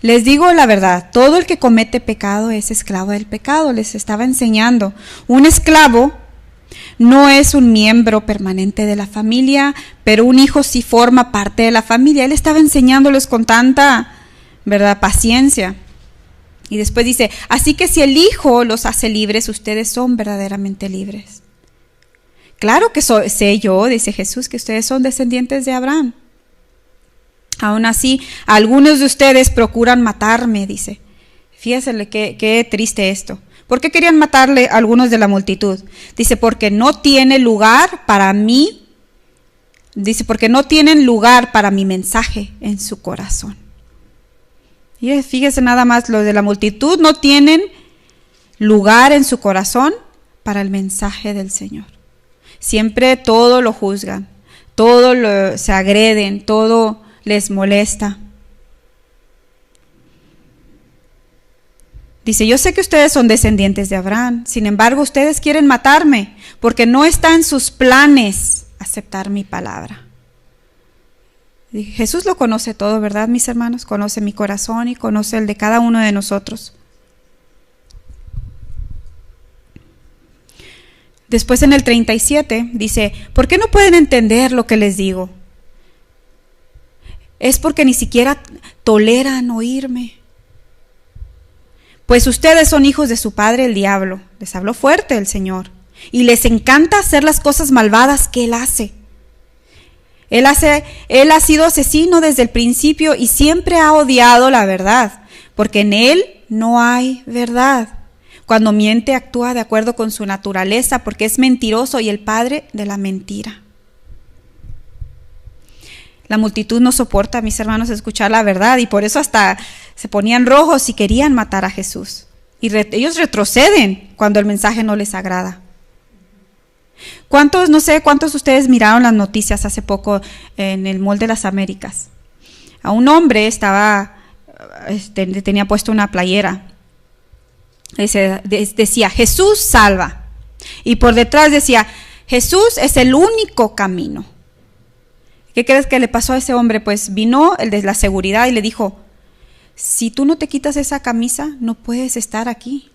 Les digo la verdad, todo el que comete pecado es esclavo del pecado. Les estaba enseñando. Un esclavo no es un miembro permanente de la familia, pero un hijo sí forma parte de la familia. Él estaba enseñándoles con tanta, ¿verdad?, paciencia. Y después dice, así que si el Hijo los hace libres, ustedes son verdaderamente libres. Claro que sé yo, dice Jesús, que ustedes son descendientes de Abraham. Aún así, algunos de ustedes procuran matarme, dice. Fíjense qué triste esto. ¿Por qué querían matarle a algunos de la multitud? Dice, porque no tiene lugar para mí. Dice, porque no tienen lugar para mi mensaje en su corazón. Y fíjese nada más, los de la multitud no tienen lugar en su corazón para el mensaje del Señor. Siempre todo lo juzgan, se agreden, todo les molesta. Dice, yo sé que ustedes son descendientes de Abraham, sin embargo ustedes quieren matarme, porque no está en sus planes aceptar mi palabra. Jesús lo conoce todo, ¿verdad, mis hermanos? Conoce mi corazón y conoce el de cada uno de nosotros. Después en el 37 dice, ¿por qué no pueden entender lo que les digo? Es porque ni siquiera toleran oírme. Pues ustedes son hijos de su padre el diablo. Les habló fuerte el Señor. Y les encanta hacer las cosas malvadas que él hace. Él ha sido asesino desde el principio y siempre ha odiado la verdad, porque en él no hay verdad. Cuando miente, actúa de acuerdo con su naturaleza, porque es mentiroso y el padre de la mentira. La multitud no soporta, mis hermanos, escuchar la verdad, y por eso hasta se ponían rojos y querían matar a Jesús. Y ellos retroceden cuando el mensaje no les agrada. No sé cuántos de ustedes miraron las noticias hace poco en el Mall de las Américas. A un hombre tenía puesto una playera. Decía, Jesús salva. Y por detrás decía, Jesús es el único camino. ¿Qué crees que le pasó a ese hombre? Pues vino el de la seguridad y le dijo, si tú no te quitas esa camisa, no puedes estar aquí.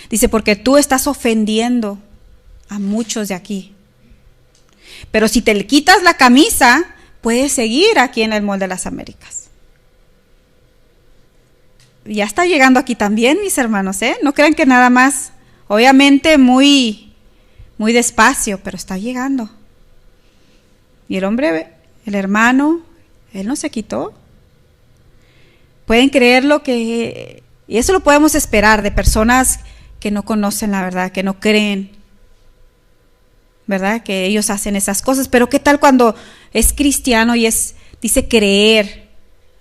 Dice, porque tú estás ofendiendo a muchos de aquí. Pero si te le quitas la camisa, puedes seguir aquí en el Mall de las Américas. Ya está llegando aquí también, mis hermanos, ¿eh? No crean que nada más, obviamente muy, muy despacio, pero está llegando. Y el hombre, el hermano, él no se quitó. Pueden creerlo y eso lo podemos esperar de personas que no conocen la verdad, que no creen, ¿verdad? Que ellos hacen esas cosas. Pero ¿qué tal cuando es cristiano y dice creer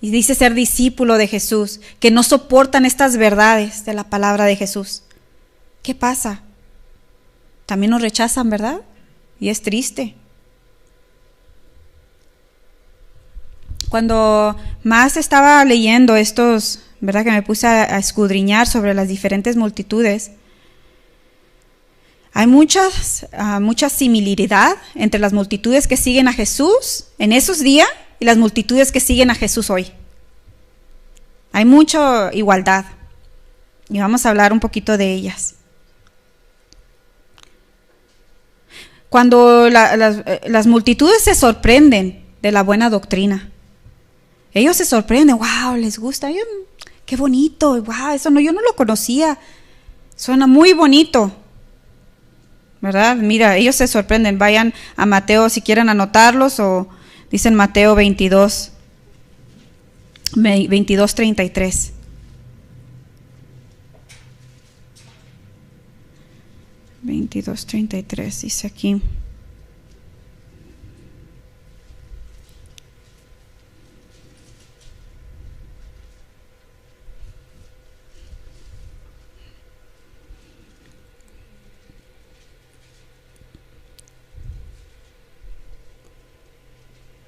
y dice ser discípulo de Jesús, que no soportan estas verdades de la palabra de Jesús? ¿Qué pasa? También nos rechazan, ¿verdad? Y es triste. Cuando más estaba leyendo estos, ¿verdad?, que me puse a escudriñar sobre las diferentes multitudes, hay mucha similitud entre las multitudes que siguen a Jesús en esos días y las multitudes que siguen a Jesús hoy. Hay mucha igualdad y vamos a hablar un poquito de ellas. Cuando las multitudes se sorprenden de la buena doctrina, ellos se sorprenden, wow, les gusta, qué bonito, wow, eso yo no lo conocía, suena muy bonito, ¿verdad? Mira, ellos se sorprenden. Vayan a Mateo si quieren anotarlos, o dicen Mateo 22:33. 22:33 dice aquí.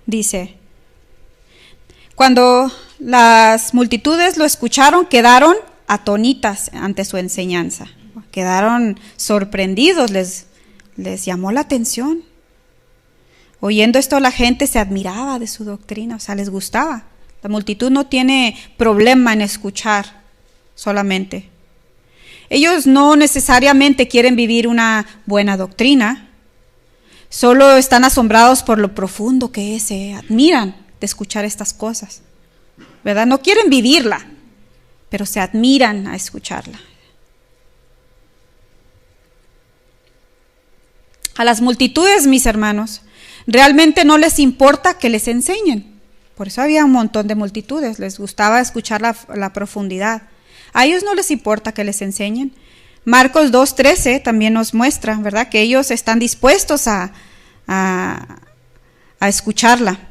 Dice, cuando las multitudes lo escucharon, quedaron atónitas ante su enseñanza. Quedaron sorprendidos, les llamó la atención. Oyendo esto, la gente se admiraba de su doctrina, o sea, les gustaba. La multitud no tiene problema en escuchar solamente. Ellos no necesariamente quieren vivir una buena doctrina, solo están asombrados por lo profundo que es, se admiran de escuchar estas cosas, ¿verdad? No quieren vivirla, pero se admiran a escucharla. A las multitudes, mis hermanos, realmente no les importa que les enseñen. Por eso había un montón de multitudes, les gustaba escuchar la profundidad. A ellos no les importa que les enseñen. Marcos 2:13 también nos muestra, ¿verdad?, que ellos están dispuestos a escucharla.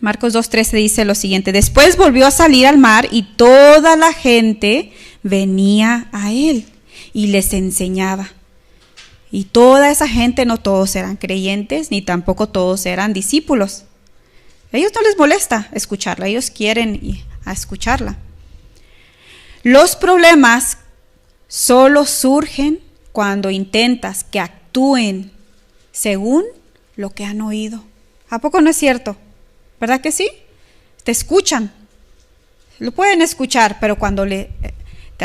Marcos 2:13 dice lo siguiente: después volvió a salir al mar y toda la gente venía a él y les enseñaba. Y toda esa gente, no todos eran creyentes, ni tampoco todos eran discípulos. A ellos no les molesta escucharla, ellos quieren escucharla. Los problemas solo surgen cuando intentas que actúen según lo que han oído. ¿A poco no es cierto? ¿Verdad que sí? Te escuchan, lo pueden escuchar, pero cuando te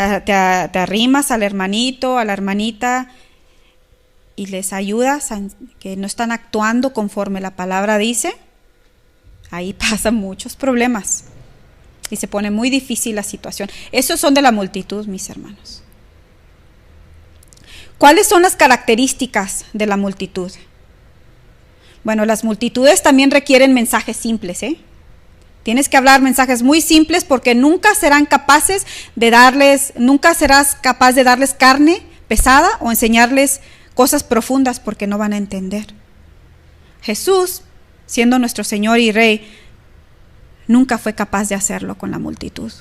arrimas al hermanito, a la hermanita, y les ayudas a que no están actuando conforme la palabra dice, ahí pasan muchos problemas y se pone muy difícil la situación. Esos son de la multitud, mis hermanos. ¿Cuáles son las características de la multitud? Bueno, las multitudes también requieren mensajes simples, ¿eh? Tienes que hablar mensajes muy simples porque nunca serás capaz de darles carne pesada o enseñarles cosas profundas porque no van a entender. Jesús, siendo nuestro Señor y Rey, nunca fue capaz de hacerlo con la multitud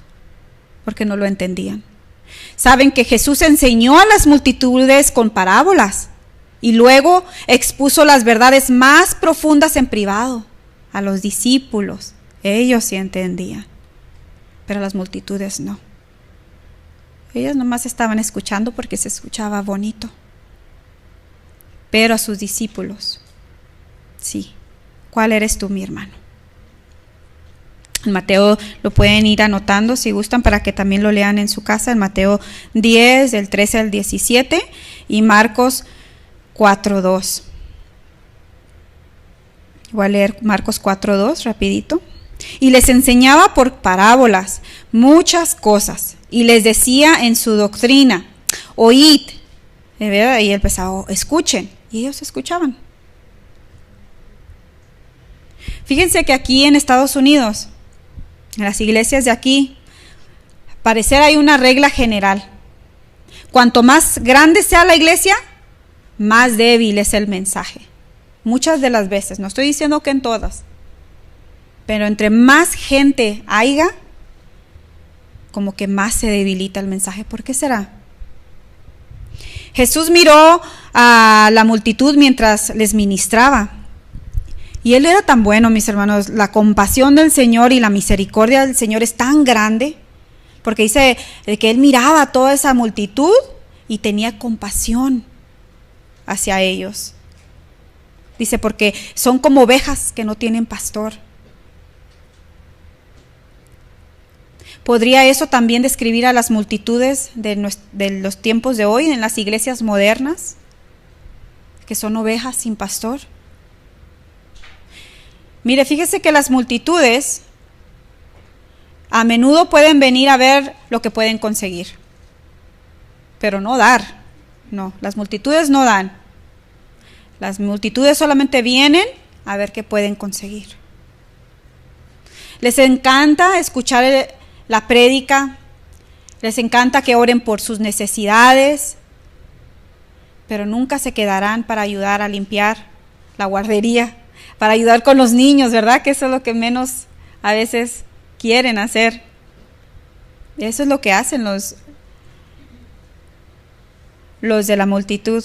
porque no lo entendían. Saben que Jesús enseñó a las multitudes con parábolas y luego expuso las verdades más profundas en privado a los discípulos. Ellos sí entendían, pero las multitudes no. Ellos nomás estaban escuchando porque se escuchaba bonito. Pero a sus discípulos, sí. ¿Cuál eres tú, mi hermano? En Mateo lo pueden ir anotando si gustan para que también lo lean en su casa. En Mateo 10, del 13 al 17 y Marcos 4:2. Voy a leer Marcos 4:2 rapidito. Y les enseñaba por parábolas muchas cosas y les decía en su doctrina: oíd. Y él empezaba: escuchen. Y ellos escuchaban. Fíjense que aquí en Estados Unidos, en las iglesias de aquí, al parecer hay una regla general. Cuanto más grande sea la iglesia, más débil es el mensaje. Muchas de las veces, no estoy diciendo que en todas, pero entre más gente haya, como que más se debilita el mensaje. ¿Por qué será? Jesús miró a la multitud mientras les ministraba. Y él era tan bueno, mis hermanos. La compasión del Señor y la misericordia del Señor es tan grande, porque dice que él miraba a toda esa multitud y tenía compasión hacia ellos. Dice, porque son como ovejas que no tienen pastor. ¿Podría eso también describir a las multitudes de los tiempos de hoy en las iglesias modernas, que son ovejas sin pastor? Mire, fíjese que las multitudes a menudo pueden venir a ver lo que pueden conseguir, pero no dar. No, las multitudes no dan. Las multitudes solamente vienen a ver qué pueden conseguir. Les encanta escuchar la prédica, les encanta que oren por sus necesidades, pero nunca se quedarán para ayudar a limpiar la guardería, para ayudar con los niños, ¿verdad? Que eso es lo que menos a veces quieren hacer. Eso es lo que hacen los de la multitud.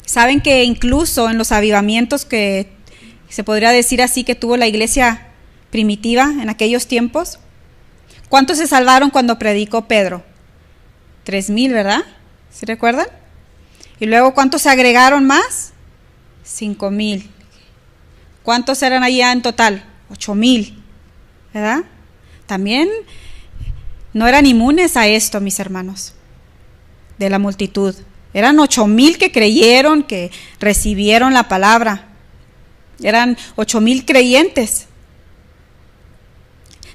Saben que incluso en los avivamientos que se podría decir así que tuvo la iglesia primitiva en aquellos tiempos, ¿cuántos se salvaron cuando predicó Pedro? 3,000, ¿verdad? ¿Sí recuerdan? Y luego, ¿cuántos se agregaron más? 5,000. ¿Cuántos eran allá en total? 8,000, ¿verdad? También no eran inmunes a esto, mis hermanos, de la multitud. Eran 8,000 que creyeron, que recibieron la palabra. Eran 8,000 creyentes.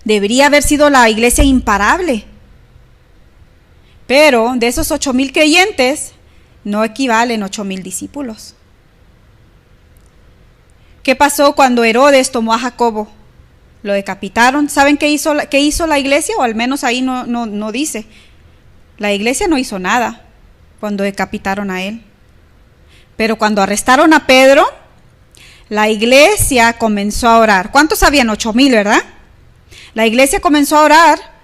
Debería haber sido la iglesia imparable. Pero de esos 8,000 creyentes, no equivalen 8,000 discípulos. ¿Qué pasó cuando Herodes tomó a Jacobo? Lo decapitaron. ¿Saben qué hizo la iglesia? O al menos ahí no dice. La iglesia no hizo nada cuando decapitaron a él. Pero cuando arrestaron a Pedro, la iglesia comenzó a orar. ¿Cuántos habían? 8,000, ¿verdad? La iglesia comenzó a orar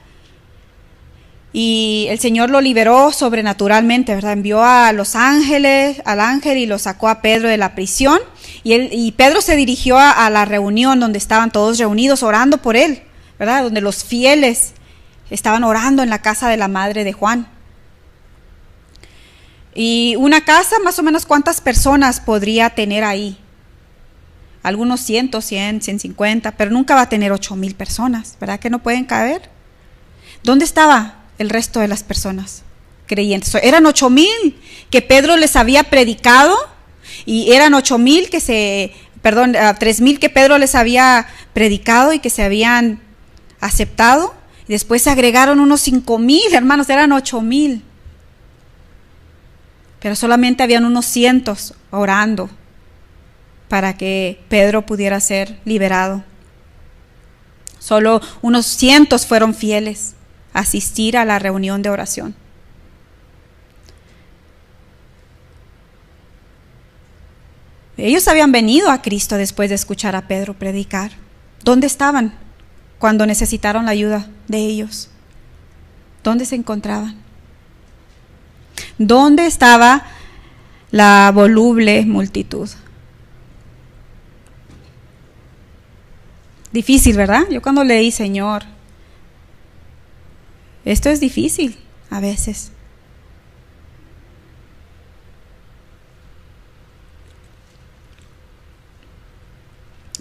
y el Señor lo liberó sobrenaturalmente, ¿verdad? Envió al ángel y lo sacó a Pedro de la prisión. Y Pedro se dirigió a la reunión donde estaban todos reunidos orando por él, ¿verdad? Donde los fieles estaban orando en la casa de la madre de Juan. Y una casa, más o menos, ¿cuántas personas podría tener ahí? Algunos 100, 150, pero nunca va a tener 8,000 personas, ¿verdad? Que no pueden caber. ¿Dónde estaba el resto de las personas creyentes? Eran 8,000 que Pedro les había predicado, y eran 3,000 que Pedro les había predicado y que se habían aceptado. Y después se agregaron unos 5,000, hermanos, eran 8,000. Pero solamente habían unos cientos orando para que Pedro pudiera ser liberado. Solo unos cientos fueron fieles a asistir a la reunión de oración. Ellos habían venido a Cristo después de escuchar a Pedro predicar. ¿Dónde estaban cuando necesitaron la ayuda de ellos? ¿Dónde se encontraban? ¿Dónde estaba la voluble multitud? Difícil, ¿verdad? Yo cuando leí, Señor, esto es difícil a veces.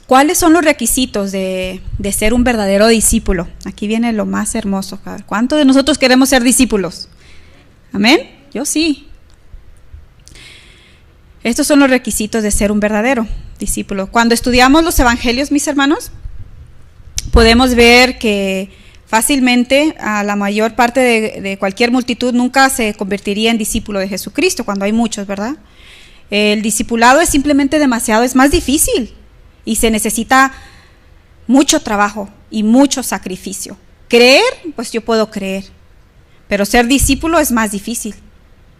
¿Cuáles son los requisitos de ser un verdadero discípulo? Aquí viene lo más hermoso. ¿Cuántos de nosotros queremos ser discípulos? ¿Amén? Yo sí. Estos son los requisitos de ser un verdadero discípulo. Cuando estudiamos los evangelios, mis hermanos, podemos ver que fácilmente a la mayor parte de cualquier multitud nunca se convertiría en discípulo de Jesucristo, cuando hay muchos, ¿verdad? El discipulado es simplemente demasiado, es más difícil y se necesita mucho trabajo y mucho sacrificio. Creer, pues yo puedo creer, pero ser discípulo es más difícil.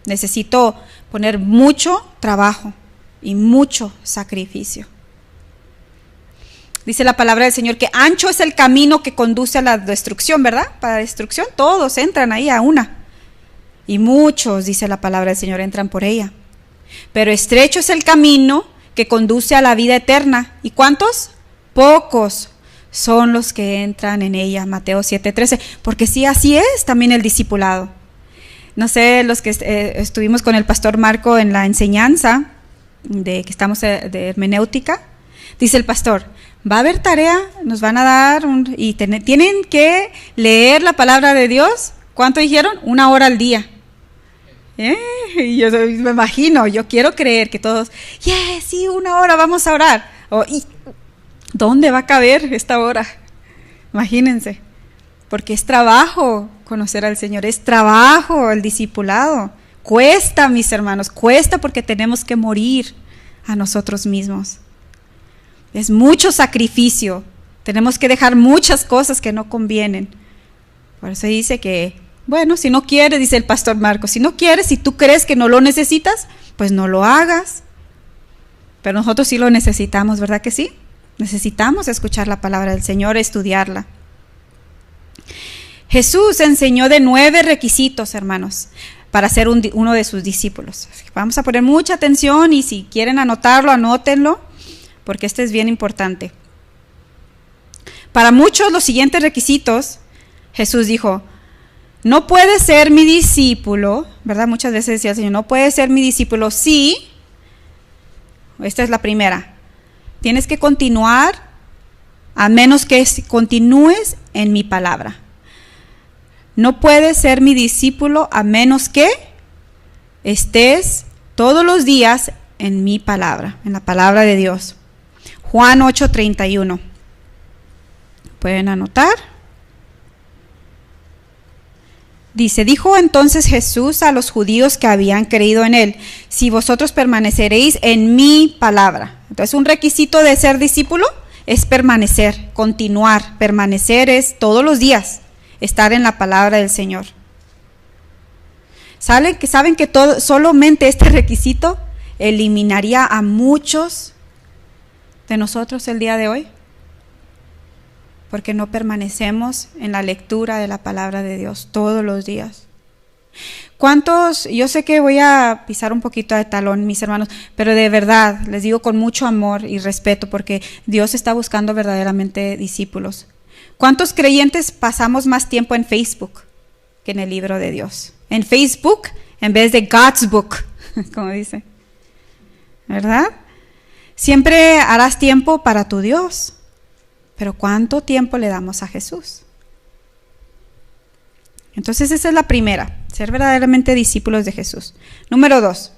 Necesito poner mucho trabajo y mucho sacrificio. Dice la palabra del Señor que ancho es el camino que conduce a la destrucción, ¿verdad? Para la destrucción todos entran ahí a una. Y muchos, dice la palabra del Señor, entran por ella. Pero estrecho es el camino que conduce a la vida eterna. ¿Y cuántos? Pocos son los que entran en ella. Mateo 7:13. Porque sí, así es también el discipulado. No sé, los que estuvimos con el pastor Marco en la enseñanza que estamos de hermenéutica, dice el pastor, va a haber tarea, nos van a dar y tienen que leer la palabra de Dios. ¿Cuánto dijeron? 1 hora al día. Y yo me imagino, yo quiero creer que todos, sí, 1 hora, vamos a orar. ¿Y dónde va a caber esta hora? Imagínense, porque es trabajo conocer al Señor, es trabajo el discipulado. Cuesta, mis hermanos, cuesta porque tenemos que morir a nosotros mismos. Es mucho sacrificio, tenemos que dejar muchas cosas que no convienen. Por eso dice que Bueno, si no quieres, dice el pastor Marcos, si no quieres, si tú crees que no lo necesitas, pues no lo hagas. Pero nosotros sí lo necesitamos, ¿verdad que sí? Necesitamos escuchar la palabra del Señor, estudiarla. Jesús enseñó de 9 requisitos, hermanos, para ser uno de sus discípulos. Vamos a poner mucha atención y si quieren anotarlo, anótenlo, porque este es bien importante. Para muchos los siguientes requisitos, Jesús dijo, no puedes ser mi discípulo, ¿verdad? Muchas veces decía el Señor, no puedes ser mi discípulo si, esta es la primera, tienes que continuar a menos que continúes en mi palabra. No puedes ser mi discípulo a menos que estés todos los días en mi palabra, en la palabra de Dios. Juan 8:31. ¿Pueden anotar? Dice, dijo entonces Jesús a los judíos que habían creído en él, si vosotros permaneceréis en mi palabra. Entonces un requisito de ser discípulo es permanecer, continuar. Permanecer es todos los días estar en la palabra del Señor. ¿Saben que solamente este requisito eliminaría a muchos de nosotros el día de hoy? Porque no permanecemos en la lectura de la palabra de Dios todos los días. ¿Cuántos? Yo sé que voy a pisar un poquito de talón, mis hermanos, pero de verdad, les digo con mucho amor y respeto, porque Dios está buscando verdaderamente discípulos. ¿Cuántos creyentes pasamos más tiempo en Facebook que en el libro de Dios? En Facebook en vez de God's book, como dice. ¿Verdad? Siempre harás tiempo para tu Dios. Pero ¿cuánto tiempo le damos a Jesús? Entonces esa es la primera, ser verdaderamente discípulos de Jesús. Número 2,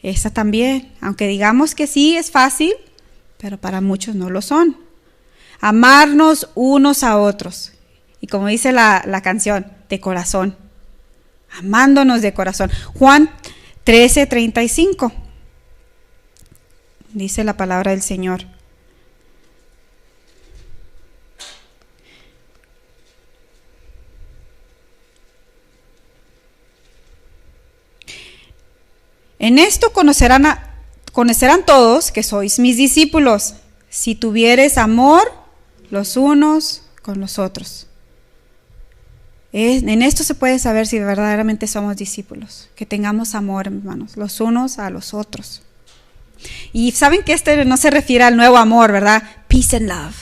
esa también, aunque digamos que sí es fácil, pero para muchos no lo son. Amarnos unos a otros. Y como dice la canción, de corazón. Amándonos de corazón. Juan 13:35. Dice la palabra del Señor. En esto conocerán todos que sois mis discípulos, si tuviereis amor los unos con los otros. En esto se puede saber si verdaderamente somos discípulos, que tengamos amor, hermanos, los unos a los otros. Y saben que este no se refiere al nuevo amor, ¿verdad? Peace and love.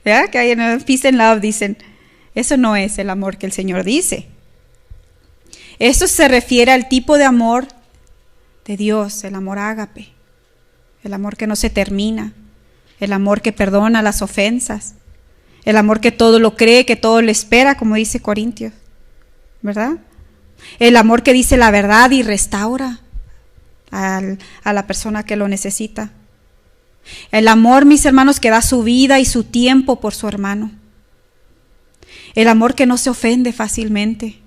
¿Verdad? Que hay en peace and love dicen, eso no es el amor que el Señor dice. Esto se refiere al tipo de amor de Dios, el amor ágape, el amor que no se termina, el amor que perdona las ofensas, el amor que todo lo cree, que todo lo espera, como dice Corintios, ¿verdad? El amor que dice la verdad y restaura a la persona que lo necesita. El amor, mis hermanos, que da su vida y su tiempo por su hermano. El amor que no se ofende fácilmente.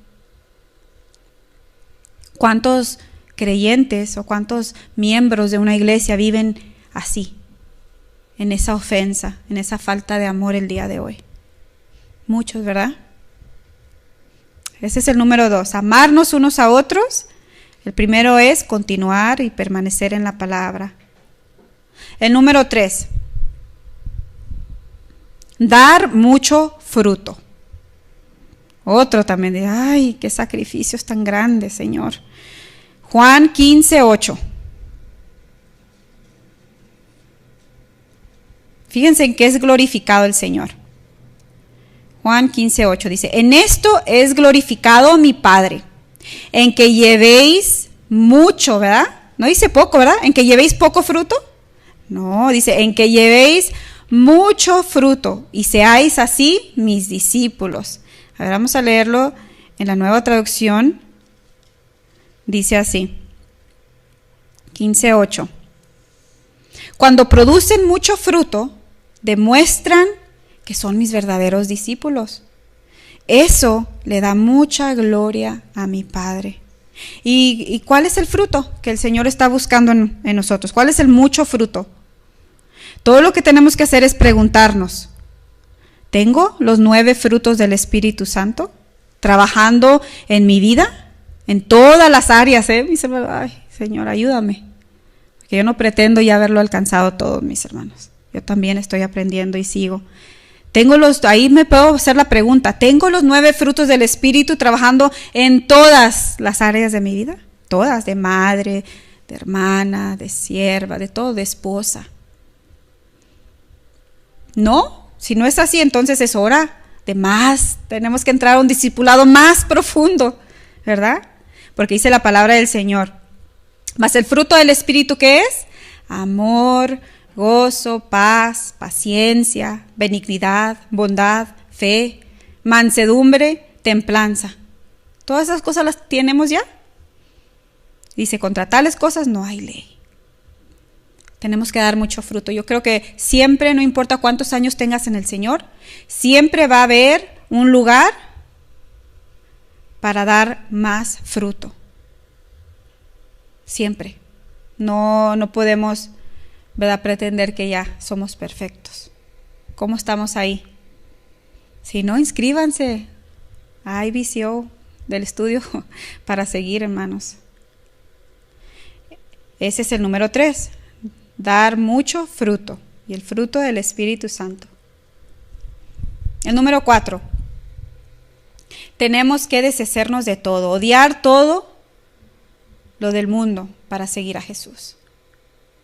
¿Cuántos creyentes o cuántos miembros de una iglesia viven así, en esa ofensa, en esa falta de amor el día de hoy? Muchos, ¿verdad? Ese es el número 2, amarnos unos a otros. El primero es continuar y permanecer en la palabra. El número 3, dar mucho fruto. Otro también de, ay, qué sacrificios tan grandes, Señor. Juan 15:8. Fíjense en qué es glorificado el Señor. Juan 15:8 dice, en esto es glorificado mi Padre, en que llevéis mucho, ¿verdad? No dice poco, ¿verdad? En que llevéis poco fruto. No, dice, en que llevéis mucho fruto y seáis así mis discípulos. A ver, vamos a leerlo en la Nueva Traducción. Dice así, 15:8. Cuando producen mucho fruto, demuestran que son mis verdaderos discípulos. Eso le da mucha gloria a mi Padre. ¿Y cuál es el fruto que el Señor está buscando en nosotros? ¿Cuál es el mucho fruto? Todo lo que tenemos que hacer es preguntarnos, ¿tengo los 9 frutos del Espíritu Santo? trabajando en mi vida, en todas las áreas, mis hermanos. Ay, Señor, ayúdame. Porque yo no pretendo ya haberlo alcanzado todo, mis hermanos. Yo también estoy aprendiendo y sigo. Ahí me puedo hacer la pregunta, ¿tengo los 9 frutos del Espíritu trabajando en todas las áreas de mi vida? Todas, de madre, de hermana, de sierva, de todo, de esposa. No, si no es así, entonces es hora de más. Tenemos que entrar a un discipulado más profundo, ¿verdad? Porque dice la palabra del Señor. Mas el fruto del Espíritu, ¿qué es? Amor, gozo, paz, paciencia, benignidad, bondad, fe, mansedumbre, templanza. Todas esas cosas las tenemos ya. Dice, contra tales cosas no hay ley. Tenemos que dar mucho fruto. Yo creo que siempre, no importa cuántos años tengas en el Señor, siempre va a haber un lugar para dar más fruto. Siempre. No podemos, ¿verdad?, pretender que ya somos perfectos. ¿Cómo estamos ahí? Si no, inscríbanse a IBCO del estudio para seguir, hermanos. Ese es el número 3. Dar mucho fruto. Y el fruto del Espíritu Santo. El número 4. Tenemos que deshacernos de todo. Odiar todo lo del mundo para seguir a Jesús.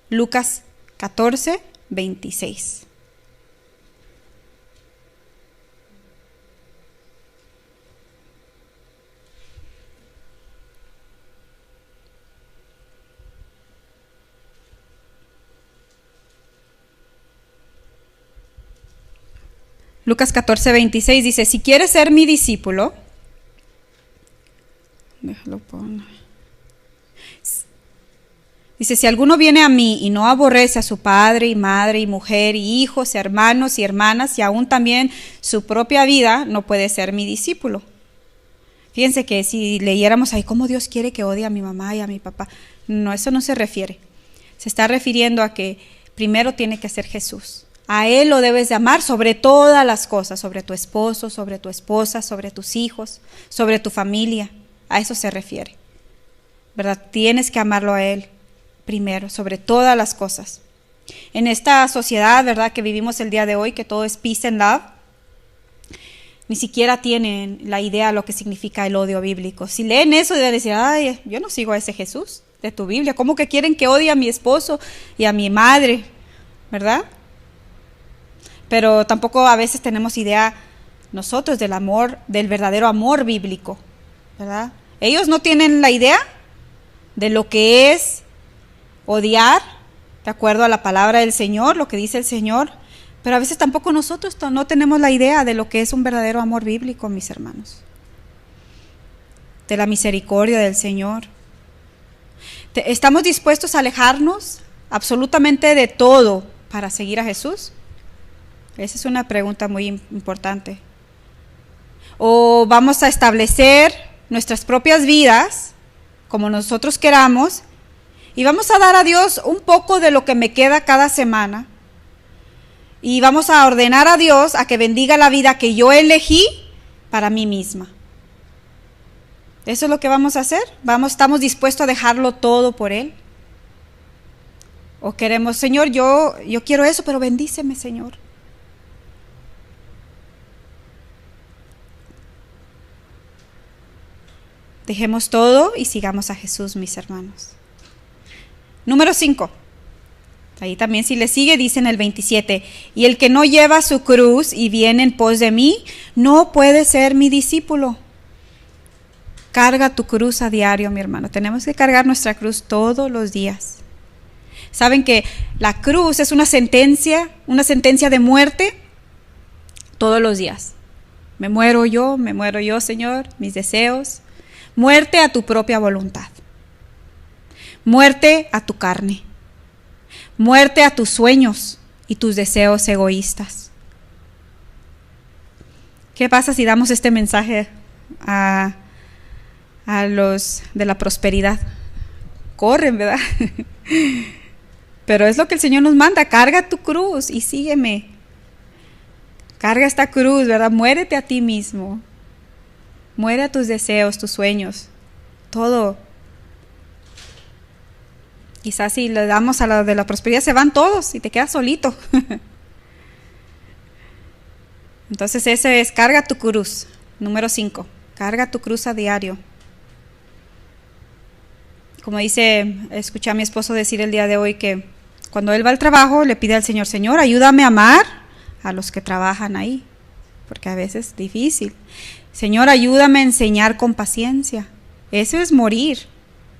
Lucas 14, 26. Lucas 14, 26 dice, si quieres ser mi discípulo, déjalo poner. Dice, si alguno viene a mí y no aborrece a su padre y madre y mujer y hijos, hermanos y hermanas y aún también su propia vida, no puede ser mi discípulo. Fíjense que si leyéramos ahí cómo Dios quiere que odie a mi mamá y a mi papá, no, eso no se refiere. Se está refiriendo a que primero tiene que ser Jesús. A Él lo debes de amar sobre todas las cosas, sobre tu esposo, sobre tu esposa, sobre tus hijos, sobre tu familia. A eso se refiere, ¿verdad? Tienes que amarlo a Él primero, sobre todas las cosas. En esta sociedad, ¿verdad?, que vivimos el día de hoy, que todo es peace and love, ni siquiera tienen la idea de lo que significa el odio bíblico. Si leen eso, deben decir, ay, yo no sigo a ese Jesús de tu Biblia. ¿Cómo que quieren que odie a mi esposo y a mi madre? ¿Verdad? Pero tampoco a veces tenemos idea nosotros del amor, del verdadero amor bíblico, ¿verdad? Ellos no tienen la idea de lo que es odiar, de acuerdo a la palabra del Señor, lo que dice el Señor, pero a veces tampoco nosotros no tenemos la idea de lo que es un verdadero amor bíblico, mis hermanos, de la misericordia del Señor. ¿Estamos dispuestos a alejarnos absolutamente de todo para seguir a Jesús? Esa es una pregunta muy importante. ¿O vamos a establecer nuestras propias vidas como nosotros queramos y vamos a dar a Dios un poco de lo que me queda cada semana y vamos a ordenar a Dios a que bendiga la vida que yo elegí para mí misma? ¿Eso es lo que vamos a hacer? ¿Estamos dispuestos a dejarlo todo por Él? ¿O queremos, Señor, yo quiero eso, pero bendíceme, Señor? Dejemos todo y sigamos a Jesús, mis hermanos. Número 5. Ahí también si le sigue, dice en el 27, y el que no lleva su cruz y viene en pos de mí, no puede ser mi discípulo. Carga tu cruz a diario, mi hermano. Tenemos que cargar nuestra cruz todos los días. Saben que la cruz es una sentencia de muerte todos los días. Me muero yo, Señor, mis deseos. Muerte a tu propia voluntad. Muerte a tu carne. Muerte a tus sueños y tus deseos egoístas. ¿Qué pasa si damos este mensaje a los de la prosperidad? Corren, ¿verdad? Pero es lo que el Señor nos manda. Carga tu cruz y sígueme. Carga esta cruz, ¿verdad? Muérete a ti mismo. Muere a tus deseos, tus sueños, todo. Quizás si le damos a la de la prosperidad se van todos y te quedas solito. Entonces ese es carga tu cruz. Número 5, carga tu cruz a diario. Como escuché a mi esposo decir el día de hoy que cuando él va al trabajo le pide al Señor, Señor, ayúdame a amar a los que trabajan ahí, porque a veces es difícil. Señor, ayúdame a enseñar con paciencia. Eso es morir,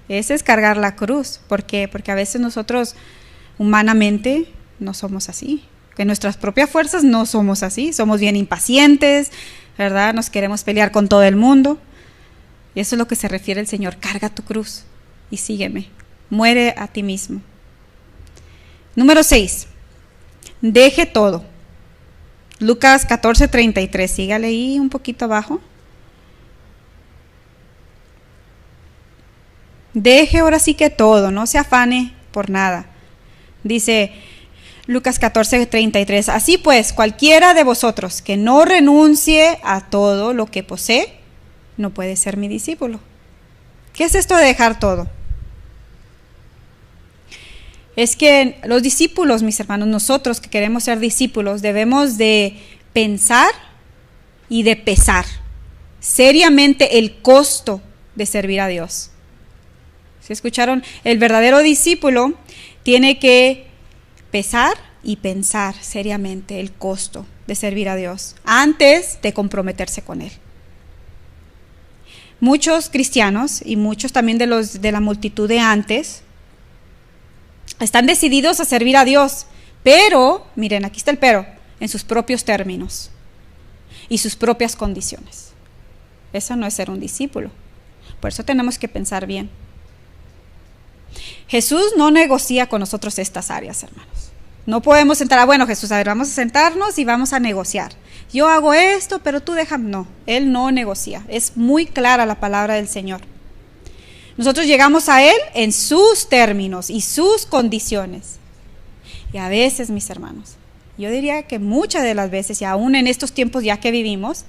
eso es cargar la cruz. ¿Por qué? Porque a veces nosotros humanamente no somos así, que nuestras propias fuerzas no somos así, somos bien impacientes, ¿verdad? Nos queremos pelear con todo el mundo. Y eso es lo que se refiere el Señor, carga tu cruz y sígueme, muere a ti mismo. Número 6, deje todo. Lucas 14:33, sígale ahí un poquito abajo. Deje ahora sí que todo, no se afane por nada. Dice Lucas 14:33, así pues, cualquiera de vosotros que no renuncie a todo lo que posee, no puede ser mi discípulo. ¿Qué es esto de dejar todo? Es que los discípulos, mis hermanos, nosotros que queremos ser discípulos, debemos de pensar y de pesar seriamente el costo de servir a Dios. ¿Sí escucharon? El verdadero discípulo tiene que pesar y pensar seriamente el costo de servir a Dios antes de comprometerse con Él. Muchos cristianos y muchos también de la multitud de antes están decididos a servir a Dios, pero, miren, aquí está el pero, en sus propios términos y sus propias condiciones. Eso no es ser un discípulo. Por eso tenemos que pensar bien. Jesús no negocia con nosotros estas áreas, hermanos. No podemos sentar, bueno Jesús, a ver, vamos a sentarnos y vamos a negociar. Yo hago esto, pero tú déjame. No, Él no negocia. Es muy clara la palabra del Señor. Nosotros llegamos a Él en sus términos y sus condiciones. Y a veces, mis hermanos, yo diría que muchas de las veces, y aún en estos tiempos ya que vivimos,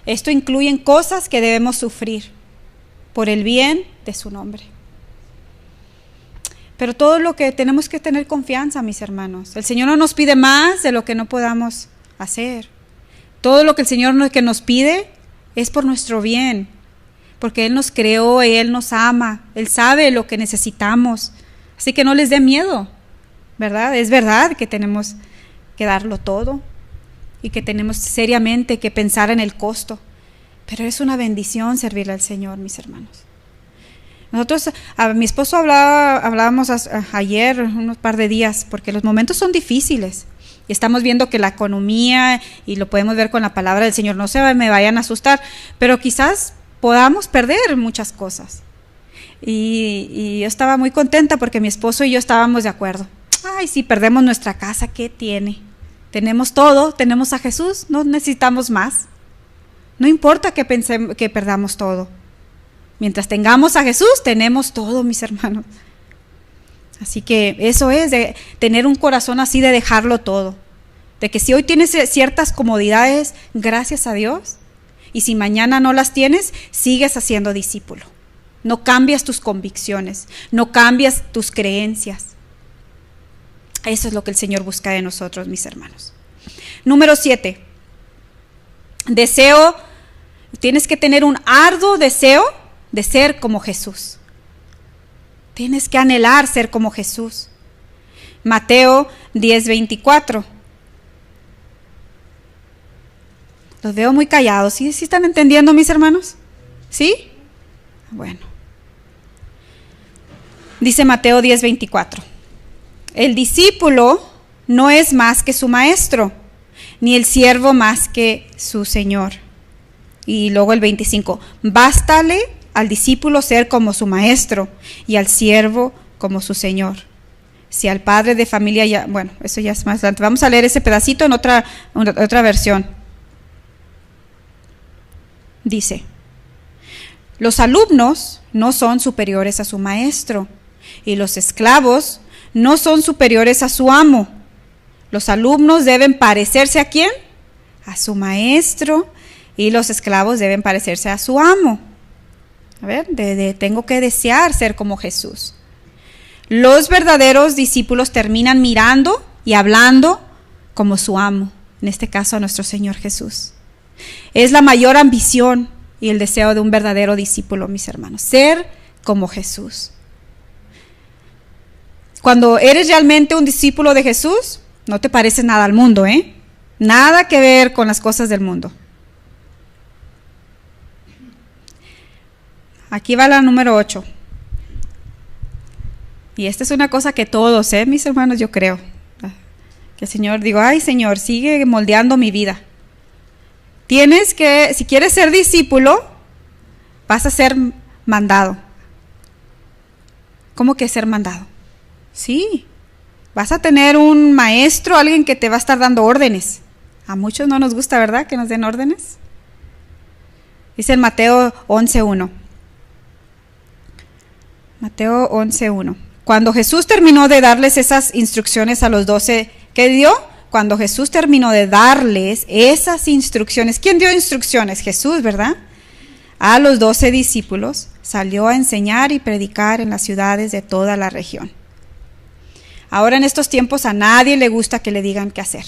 esto incluye cosas que debemos sufrir por el bien de su nombre. Pero todo lo que tenemos que tener confianza, mis hermanos. El Señor no nos pide más de lo que no podamos hacer. Todo lo que el Señor que nos pide es por nuestro bien, porque Él nos creó y Él nos ama. Él sabe lo que necesitamos. Así que no les dé miedo, ¿verdad? Es verdad que tenemos que darlo todo y que tenemos seriamente que pensar en el costo. Pero es una bendición servirle al Señor, mis hermanos. Nosotros, mi esposo hablábamos ayer, unos par de días, porque los momentos son difíciles. Y estamos viendo que la economía, y lo podemos ver con la palabra del Señor, no se me vayan a asustar, pero quizás podamos perder muchas cosas. Y yo estaba muy contenta porque mi esposo y yo estábamos de acuerdo. Ay, si perdemos nuestra casa, ¿qué tiene? Tenemos todo, tenemos a Jesús, no necesitamos más. No importa que perdamos todo. Mientras tengamos a Jesús, tenemos todo, mis hermanos. Así que eso es de tener un corazón así, de dejarlo todo. De que si hoy tienes ciertas comodidades, gracias a Dios. Y si mañana no las tienes, sigues haciendo discípulo. No cambias tus convicciones, no cambias tus creencias. Eso es lo que el Señor busca de nosotros, mis hermanos. Número 7. Tienes que tener un arduo deseo de ser como Jesús. Tienes que anhelar ser como Jesús. Mateo 10:24. Los veo muy callados. ¿Sí están entendiendo, mis hermanos? ¿Sí? Bueno. Dice Mateo 10:24. El discípulo no es más que su maestro, ni el siervo más que su señor. Y luego el 25. Bástale al discípulo ser como su maestro y al siervo como su señor. Si al padre de familia ya, bueno, eso ya es más adelante. Vamos a leer ese pedacito en otra versión. Dice: los alumnos no son superiores a su maestro, y los esclavos no son superiores a su amo. Los alumnos deben parecerse ¿a quién? A su maestro, y los esclavos deben parecerse a su amo. A ver, tengo que desear ser como Jesús. Los verdaderos discípulos terminan mirando y hablando como su amo, en este caso a nuestro Señor Jesús. Es la mayor ambición y el deseo de un verdadero discípulo, mis hermanos, ser como Jesús. Cuando eres realmente un discípulo de Jesús, no te pareces nada al mundo, Nada que ver con las cosas del mundo. Aquí va la número 8. Y esta es una cosa que todos, mis hermanos, yo creo. Que el Señor, digo, ay Señor, sigue moldeando mi vida. Tienes que, si quieres ser discípulo, vas a ser mandado. ¿Cómo que ser mandado? Sí, vas a tener un maestro, alguien que te va a estar dando órdenes. A muchos no nos gusta, ¿verdad?, que nos den órdenes. Dice en Mateo 11:1. Mateo 11:1. Cuando Jesús terminó de darles esas instrucciones a los 12, ¿qué dio? Cuando Jesús terminó de darles esas instrucciones, ¿quién dio instrucciones? Jesús, ¿verdad? A los 12 discípulos, salió a enseñar y predicar en las ciudades de toda la región. Ahora en estos tiempos a nadie le gusta que le digan qué hacer.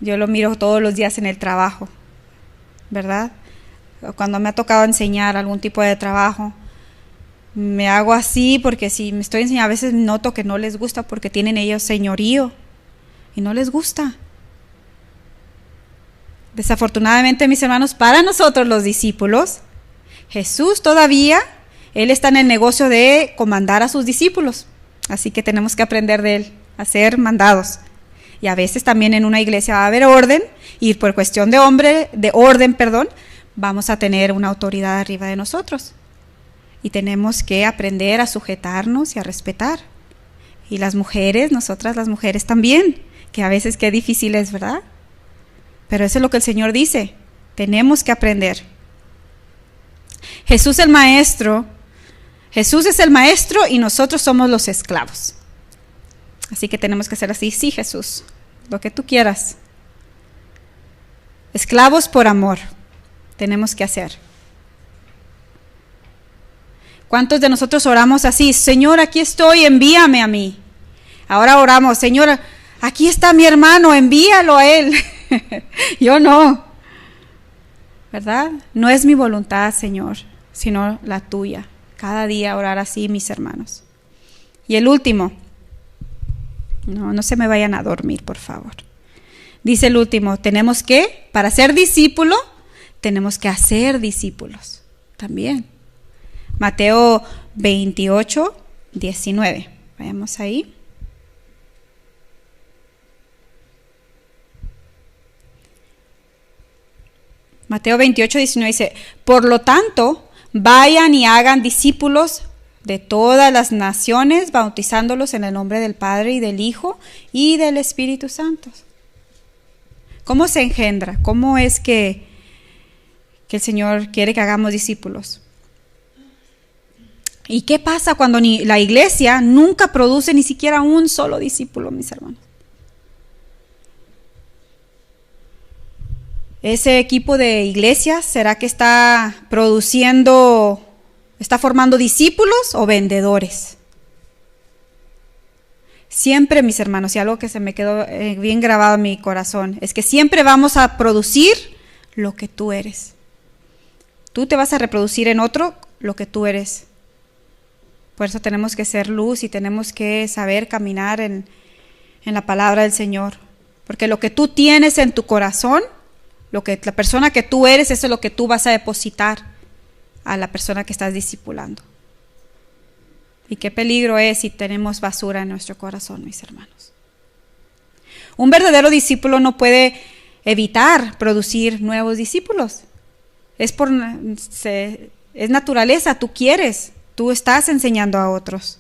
Yo lo miro todos los días en el trabajo, ¿verdad? Cuando me ha tocado enseñar algún tipo de trabajo, me hago así porque si me estoy enseñando, a veces noto que no les gusta porque tienen ellos señorío y no les gusta. Desafortunadamente, mis hermanos, para nosotros los discípulos, Jesús todavía, Él está en el negocio de comandar a sus discípulos, así que tenemos que aprender de Él, a ser mandados. Y a veces también en una iglesia va a haber orden, y por cuestión de orden, vamos a tener una autoridad arriba de nosotros. Y tenemos que aprender a sujetarnos y a respetar. Y las mujeres, nosotras las mujeres también, que a veces qué difícil es, ¿verdad? Pero eso es lo que el Señor dice, tenemos que aprender. Jesús es el maestro y nosotros somos los esclavos. Así que tenemos que hacer así, sí Jesús, lo que tú quieras. Esclavos por amor, tenemos que hacer. ¿Cuántos de nosotros oramos así? Señor, aquí estoy, envíame a mí. Ahora oramos, Señor, aquí está mi hermano, envíalo a él. Yo no, ¿verdad? No es mi voluntad, Señor, sino la tuya. Cada día orar así, mis hermanos. Y el último, no se me vayan a dormir, por favor. Dice el último, tenemos que, para ser discípulo, tenemos que hacer discípulos también. Mateo 28:19. Vayamos ahí. Mateo 28:19 dice, por lo tanto, vayan y hagan discípulos de todas las naciones, bautizándolos en el nombre del Padre y del Hijo y del Espíritu Santo. ¿Cómo se engendra? ¿Cómo es que el Señor quiere que hagamos discípulos? ¿Y qué pasa cuando la iglesia nunca produce ni siquiera un solo discípulo, mis hermanos? ¿Ese equipo de iglesias será que está formando discípulos o vendedores? Siempre, mis hermanos, y algo que se me quedó bien grabado en mi corazón, es que siempre vamos a producir lo que tú eres. Tú te vas a reproducir en otro lo que tú eres. Por eso tenemos que ser luz y tenemos que saber caminar en la palabra del Señor. Porque lo que tú tienes en tu corazón, la persona que tú eres, eso es lo que tú vas a depositar a la persona que estás discipulando. Y qué peligro es si tenemos basura en nuestro corazón, mis hermanos. Un verdadero discípulo no puede evitar producir nuevos discípulos. Es naturaleza, tú quieres. Tú estás enseñando a otros.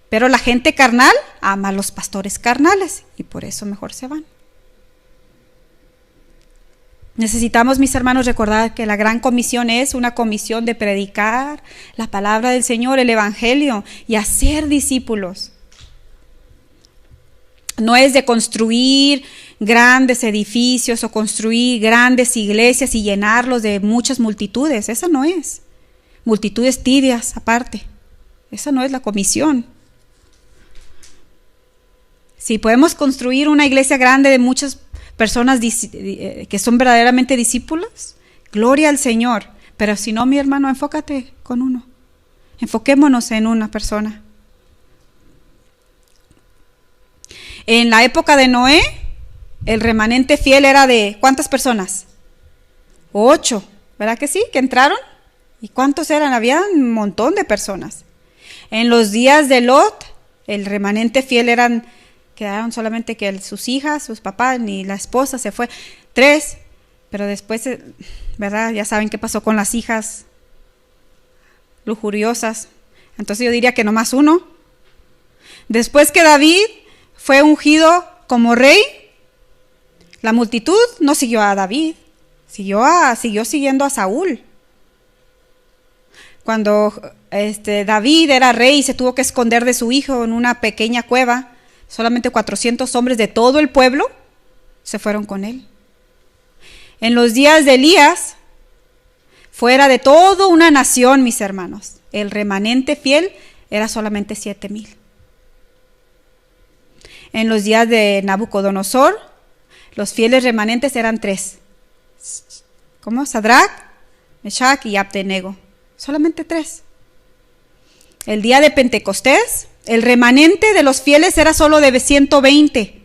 Pero la gente carnal ama a los pastores carnales y por eso mejor se van. Necesitamos, mis hermanos, recordar que la gran comisión es una comisión de predicar la palabra del Señor, el Evangelio y hacer discípulos. No es de construir grandes edificios o construir grandes iglesias y llenarlos de muchas multitudes. Esa no es. Multitudes tibias aparte. Esa no es la comisión. Si podemos construir una iglesia grande de muchas personas que son verdaderamente discípulos, gloria al Señor. Pero si no, mi hermano, enfócate con uno. Enfoquémonos en una persona. En la época de Noé, el remanente fiel era de ¿cuántas personas? 8, ¿verdad que sí? Que entraron. ¿Y cuántos eran? Había un montón de personas. En los días de Lot, el remanente fiel quedaron solamente que sus hijas, sus papás, ni la esposa se fue. 3, pero después, ¿verdad? Ya saben qué pasó con las hijas lujuriosas. Entonces yo diría que nomás 1. Después que David fue ungido como rey, la multitud no siguió a David, siguió siguiendo a Saúl. Cuando David era rey y se tuvo que esconder de su hijo en una pequeña cueva, solamente 400 hombres de todo el pueblo se fueron con él. En los días de Elías, fuera de toda una nación, mis hermanos, el remanente fiel era solamente 7,000. En los días de Nabucodonosor, los fieles remanentes eran 3. ¿Cómo? Sadrach, Meshach y Abednego. Solamente 3. El día de Pentecostés, el remanente de los fieles era solo de 120.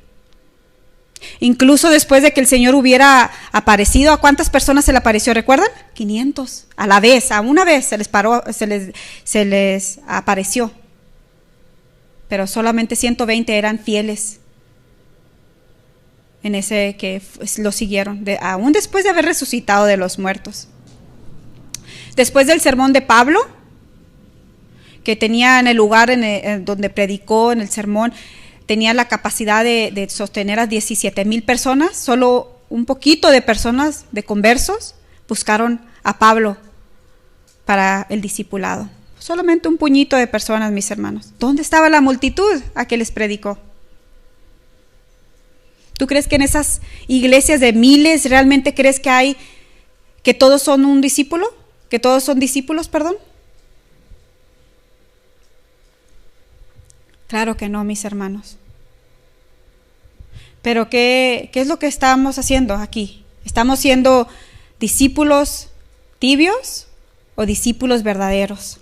Incluso después de que el Señor hubiera aparecido, ¿a cuántas personas se le apareció? ¿Recuerdan? 500. A la vez, a una vez se les apareció. Pero solamente 120 eran fieles en ese que lo siguieron, aún después de haber resucitado de los muertos. Después del sermón de Pablo, que tenía en el lugar donde predicó en el sermón, tenía la capacidad de sostener a 17,000 personas, solo un poquito de personas, de conversos, buscaron a Pablo para el discipulado. Solamente un puñito de personas, mis hermanos. ¿Dónde estaba la multitud a que les predicó? ¿Tú crees que en esas iglesias de miles realmente crees que todos son un discípulo? ¿Que todos son discípulos, perdón? Claro que no, mis hermanos. Pero ¿qué es lo que estamos haciendo aquí? ¿Estamos siendo discípulos tibios o discípulos verdaderos?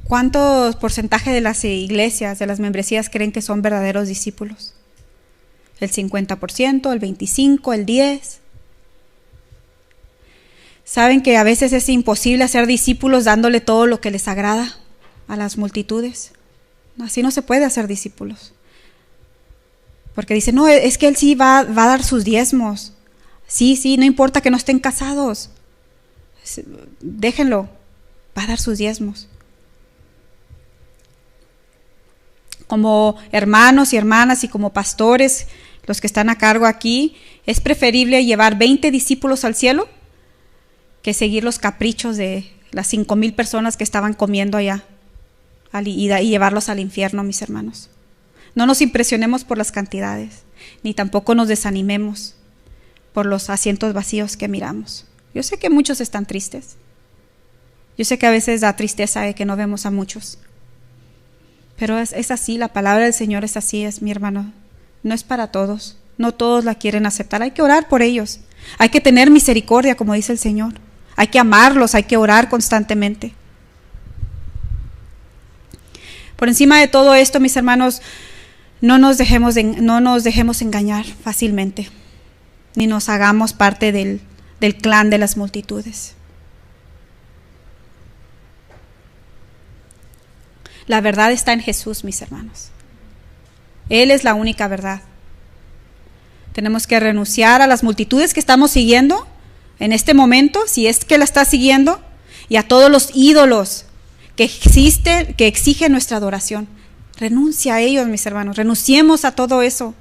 ¿Cuánto porcentaje de las iglesias, de las membresías creen que son verdaderos discípulos? ¿El 50%, el 25%, el 10%? ¿Saben que a veces es imposible hacer discípulos dándole todo lo que les agrada a las multitudes? Así no se puede hacer discípulos. Porque dicen, no, es que él sí va a dar sus diezmos. Sí, no importa que no estén casados. Déjenlo, va a dar sus diezmos. Como hermanos y hermanas y como pastores, los que están a cargo aquí, es preferible llevar 20 discípulos al cielo que seguir los caprichos de las 5,000 personas que estaban comiendo allá y llevarlos al infierno, mis hermanos. No nos impresionemos por las cantidades, ni tampoco nos desanimemos por los asientos vacíos que miramos. Yo sé que muchos están tristes. Yo sé que a veces da tristeza de que no vemos a muchos. Pero es así, la palabra del Señor es así, mi hermano. No es para todos. No todos la quieren aceptar. Hay que orar por ellos. Hay que tener misericordia, como dice el Señor. Hay que amarlos, hay que orar constantemente. Por encima de todo esto, mis hermanos, no nos dejemos engañar fácilmente, ni nos hagamos parte del clan de las multitudes. La verdad está en Jesús, mis hermanos. Él es la única verdad. Tenemos que renunciar a las multitudes que estamos siguiendo en este momento, si es que la estás siguiendo, y a todos los ídolos que exigen nuestra adoración. Renuncia a ellos, mis hermanos. Renunciemos a todo eso.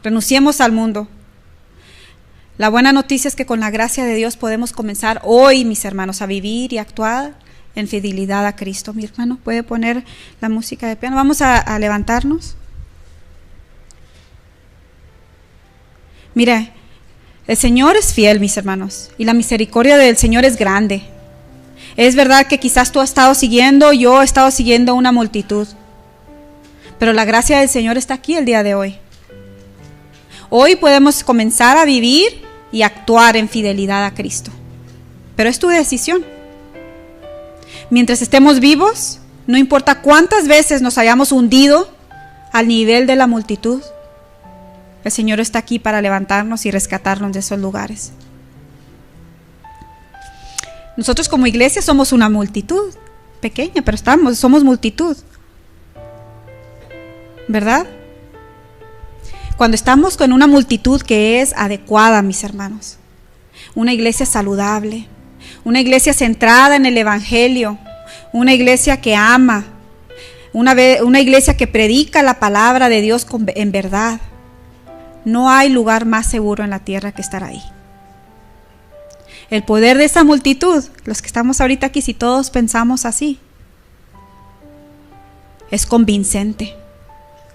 Renunciemos al mundo. La buena noticia es que con la gracia de Dios podemos comenzar hoy, mis hermanos, a vivir y actuar en fidelidad a Cristo. Mi hermano, ¿puede poner la música de piano? Vamos a levantarnos. Mira, el Señor es fiel, mis hermanos, y la misericordia del Señor es grande. Es verdad que quizás tú has estado siguiendo, yo he estado siguiendo una multitud, pero la gracia del Señor está aquí el día de hoy. Hoy podemos comenzar a vivir y actuar en fidelidad a Cristo, pero es tu decisión. Mientras estemos vivos, no importa cuántas veces nos hayamos hundido al nivel de la multitud, el Señor está aquí para levantarnos y rescatarnos de esos lugares. Nosotros como iglesia somos una multitud, pequeña, pero somos multitud, ¿verdad? Cuando estamos con una multitud que es adecuada, mis hermanos, una iglesia saludable, una iglesia centrada en el Evangelio, una iglesia que ama, una iglesia que predica la palabra de Dios en verdad, no hay lugar más seguro en la tierra que estar ahí. El poder de esa multitud, los que estamos ahorita aquí, si todos pensamos así, es convincente.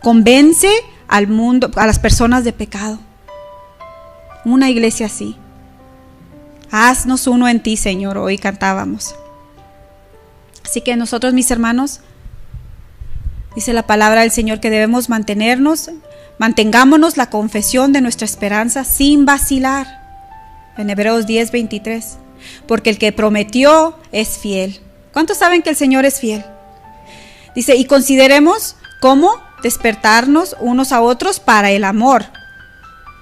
Convence al mundo, a las personas de pecado. Una iglesia así. Haznos uno en ti, Señor, hoy cantábamos. Así que nosotros, mis hermanos, dice la palabra del Señor que debemos mantengámonos la confesión de nuestra esperanza sin vacilar. En Hebreos 10:23, porque el que prometió es fiel. ¿Cuántos saben que el Señor es fiel? Dice, y consideremos cómo despertarnos unos a otros para el amor.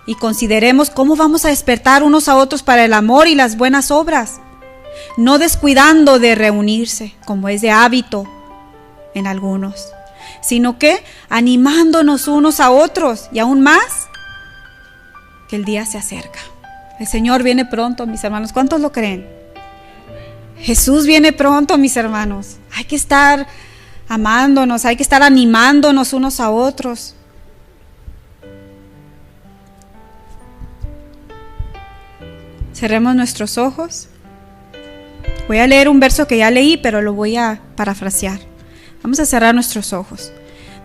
Y consideremos cómo vamos a despertar unos a otros para el amor y las buenas obras, no descuidando de reunirse, como es de hábito en algunos, sino que animándonos unos a otros, y aún más, que el día se acerca. El Señor viene pronto, mis hermanos. ¿Cuántos lo creen? Jesús viene pronto, mis hermanos. Hay que estar amándonos, hay que estar animándonos unos a otros. Cerremos nuestros ojos. Voy a leer un verso que ya leí, pero lo voy a parafrasear. Vamos a cerrar nuestros ojos.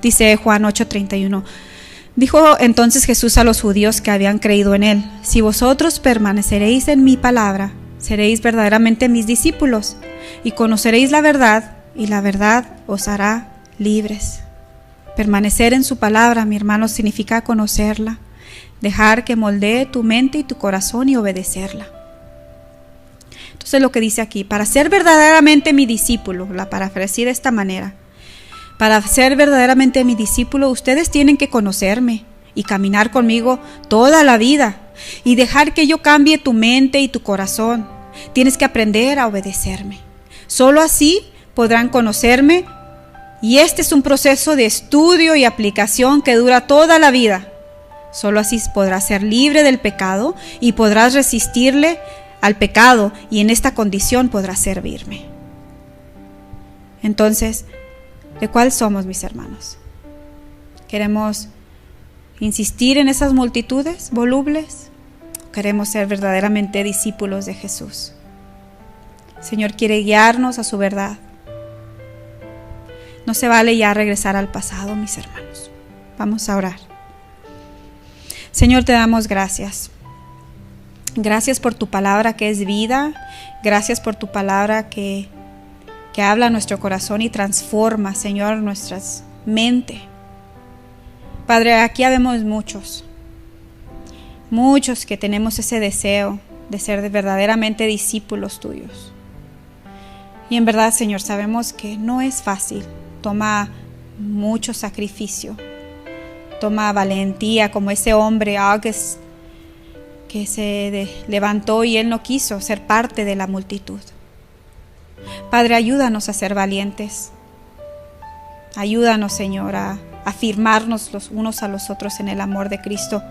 Dice Juan 8:31. Dijo entonces Jesús a los judíos que habían creído en él: si vosotros permaneceréis en mi palabra, seréis verdaderamente mis discípulos, y conoceréis la verdad, y la verdad os hará libres. Permanecer en su palabra, mi hermano, significa conocerla, dejar que moldee tu mente y tu corazón y obedecerla. Entonces lo que dice aquí, para ser verdaderamente mi discípulo, la parafraseé de esta manera: para ser verdaderamente mi discípulo, ustedes tienen que conocerme y caminar conmigo toda la vida y dejar que yo cambie tu mente y tu corazón. Tienes que aprender a obedecerme. Solo así podrán conocerme, y este es un proceso de estudio y aplicación que dura toda la vida. Solo así podrás ser libre del pecado y podrás resistirle al pecado, y en esta condición podrás servirme. Entonces, ¿de cuál somos, mis hermanos? ¿Queremos insistir en esas multitudes volubles? ¿O queremos ser verdaderamente discípulos de Jesús? El Señor quiere guiarnos a su verdad. No se vale ya regresar al pasado, mis hermanos. Vamos a orar. Señor, te damos gracias. Gracias por tu palabra que es vida. Gracias por tu palabra que habla a nuestro corazón y transforma, Señor, nuestra mente. Padre, aquí habemos muchos que tenemos ese deseo de ser verdaderamente discípulos tuyos. Y en verdad, Señor, sabemos que no es fácil. Toma mucho sacrificio, toma valentía, como ese hombre August que se levantó y él no quiso ser parte de la multitud. Padre, ayúdanos a ser valientes. Ayúdanos, Señor, a afirmarnos los unos a los otros en el amor de Cristo.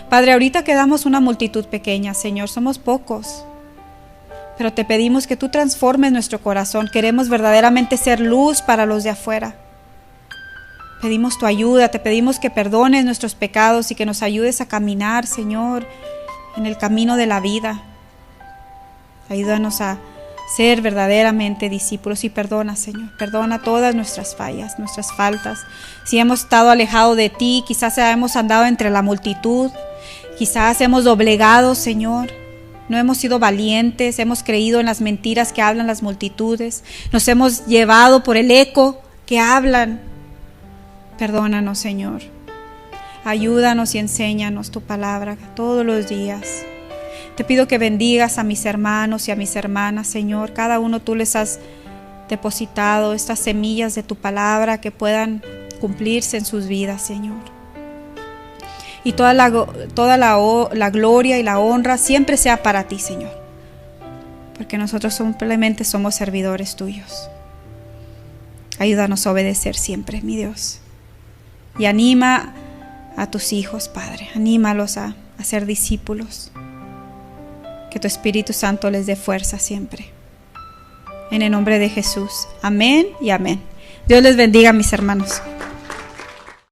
Padre, ahorita quedamos una multitud pequeña, Señor, somos pocos, pero te pedimos que tú transformes nuestro corazón. Queremos verdaderamente ser luz para los de afuera. Pedimos tu ayuda, te pedimos que perdones nuestros pecados y que nos ayudes a caminar, Señor, en el camino de la vida. Ayúdanos a ser verdaderamente discípulos. Y perdona, Señor, perdona todas nuestras fallas, nuestras faltas. Si hemos estado alejados de ti, quizás hemos andado entre la multitud, quizás hemos doblegado, Señor. No hemos sido valientes, hemos creído en las mentiras que hablan las multitudes, nos hemos llevado por el eco que hablan. Perdónanos, Señor. Ayúdanos y enséñanos tu palabra todos los días. Te pido que bendigas a mis hermanos y a mis hermanas, Señor. Cada uno tú les has depositado estas semillas de tu palabra que puedan cumplirse en sus vidas, Señor. Y toda la gloria y la honra siempre sea para ti, Señor. Porque nosotros simplemente somos servidores tuyos. Ayúdanos a obedecer siempre, mi Dios. Y anima a tus hijos, Padre. Anímalos a ser discípulos. Que tu Espíritu Santo les dé fuerza siempre. En el nombre de Jesús. Amén y amén. Dios les bendiga, mis hermanos.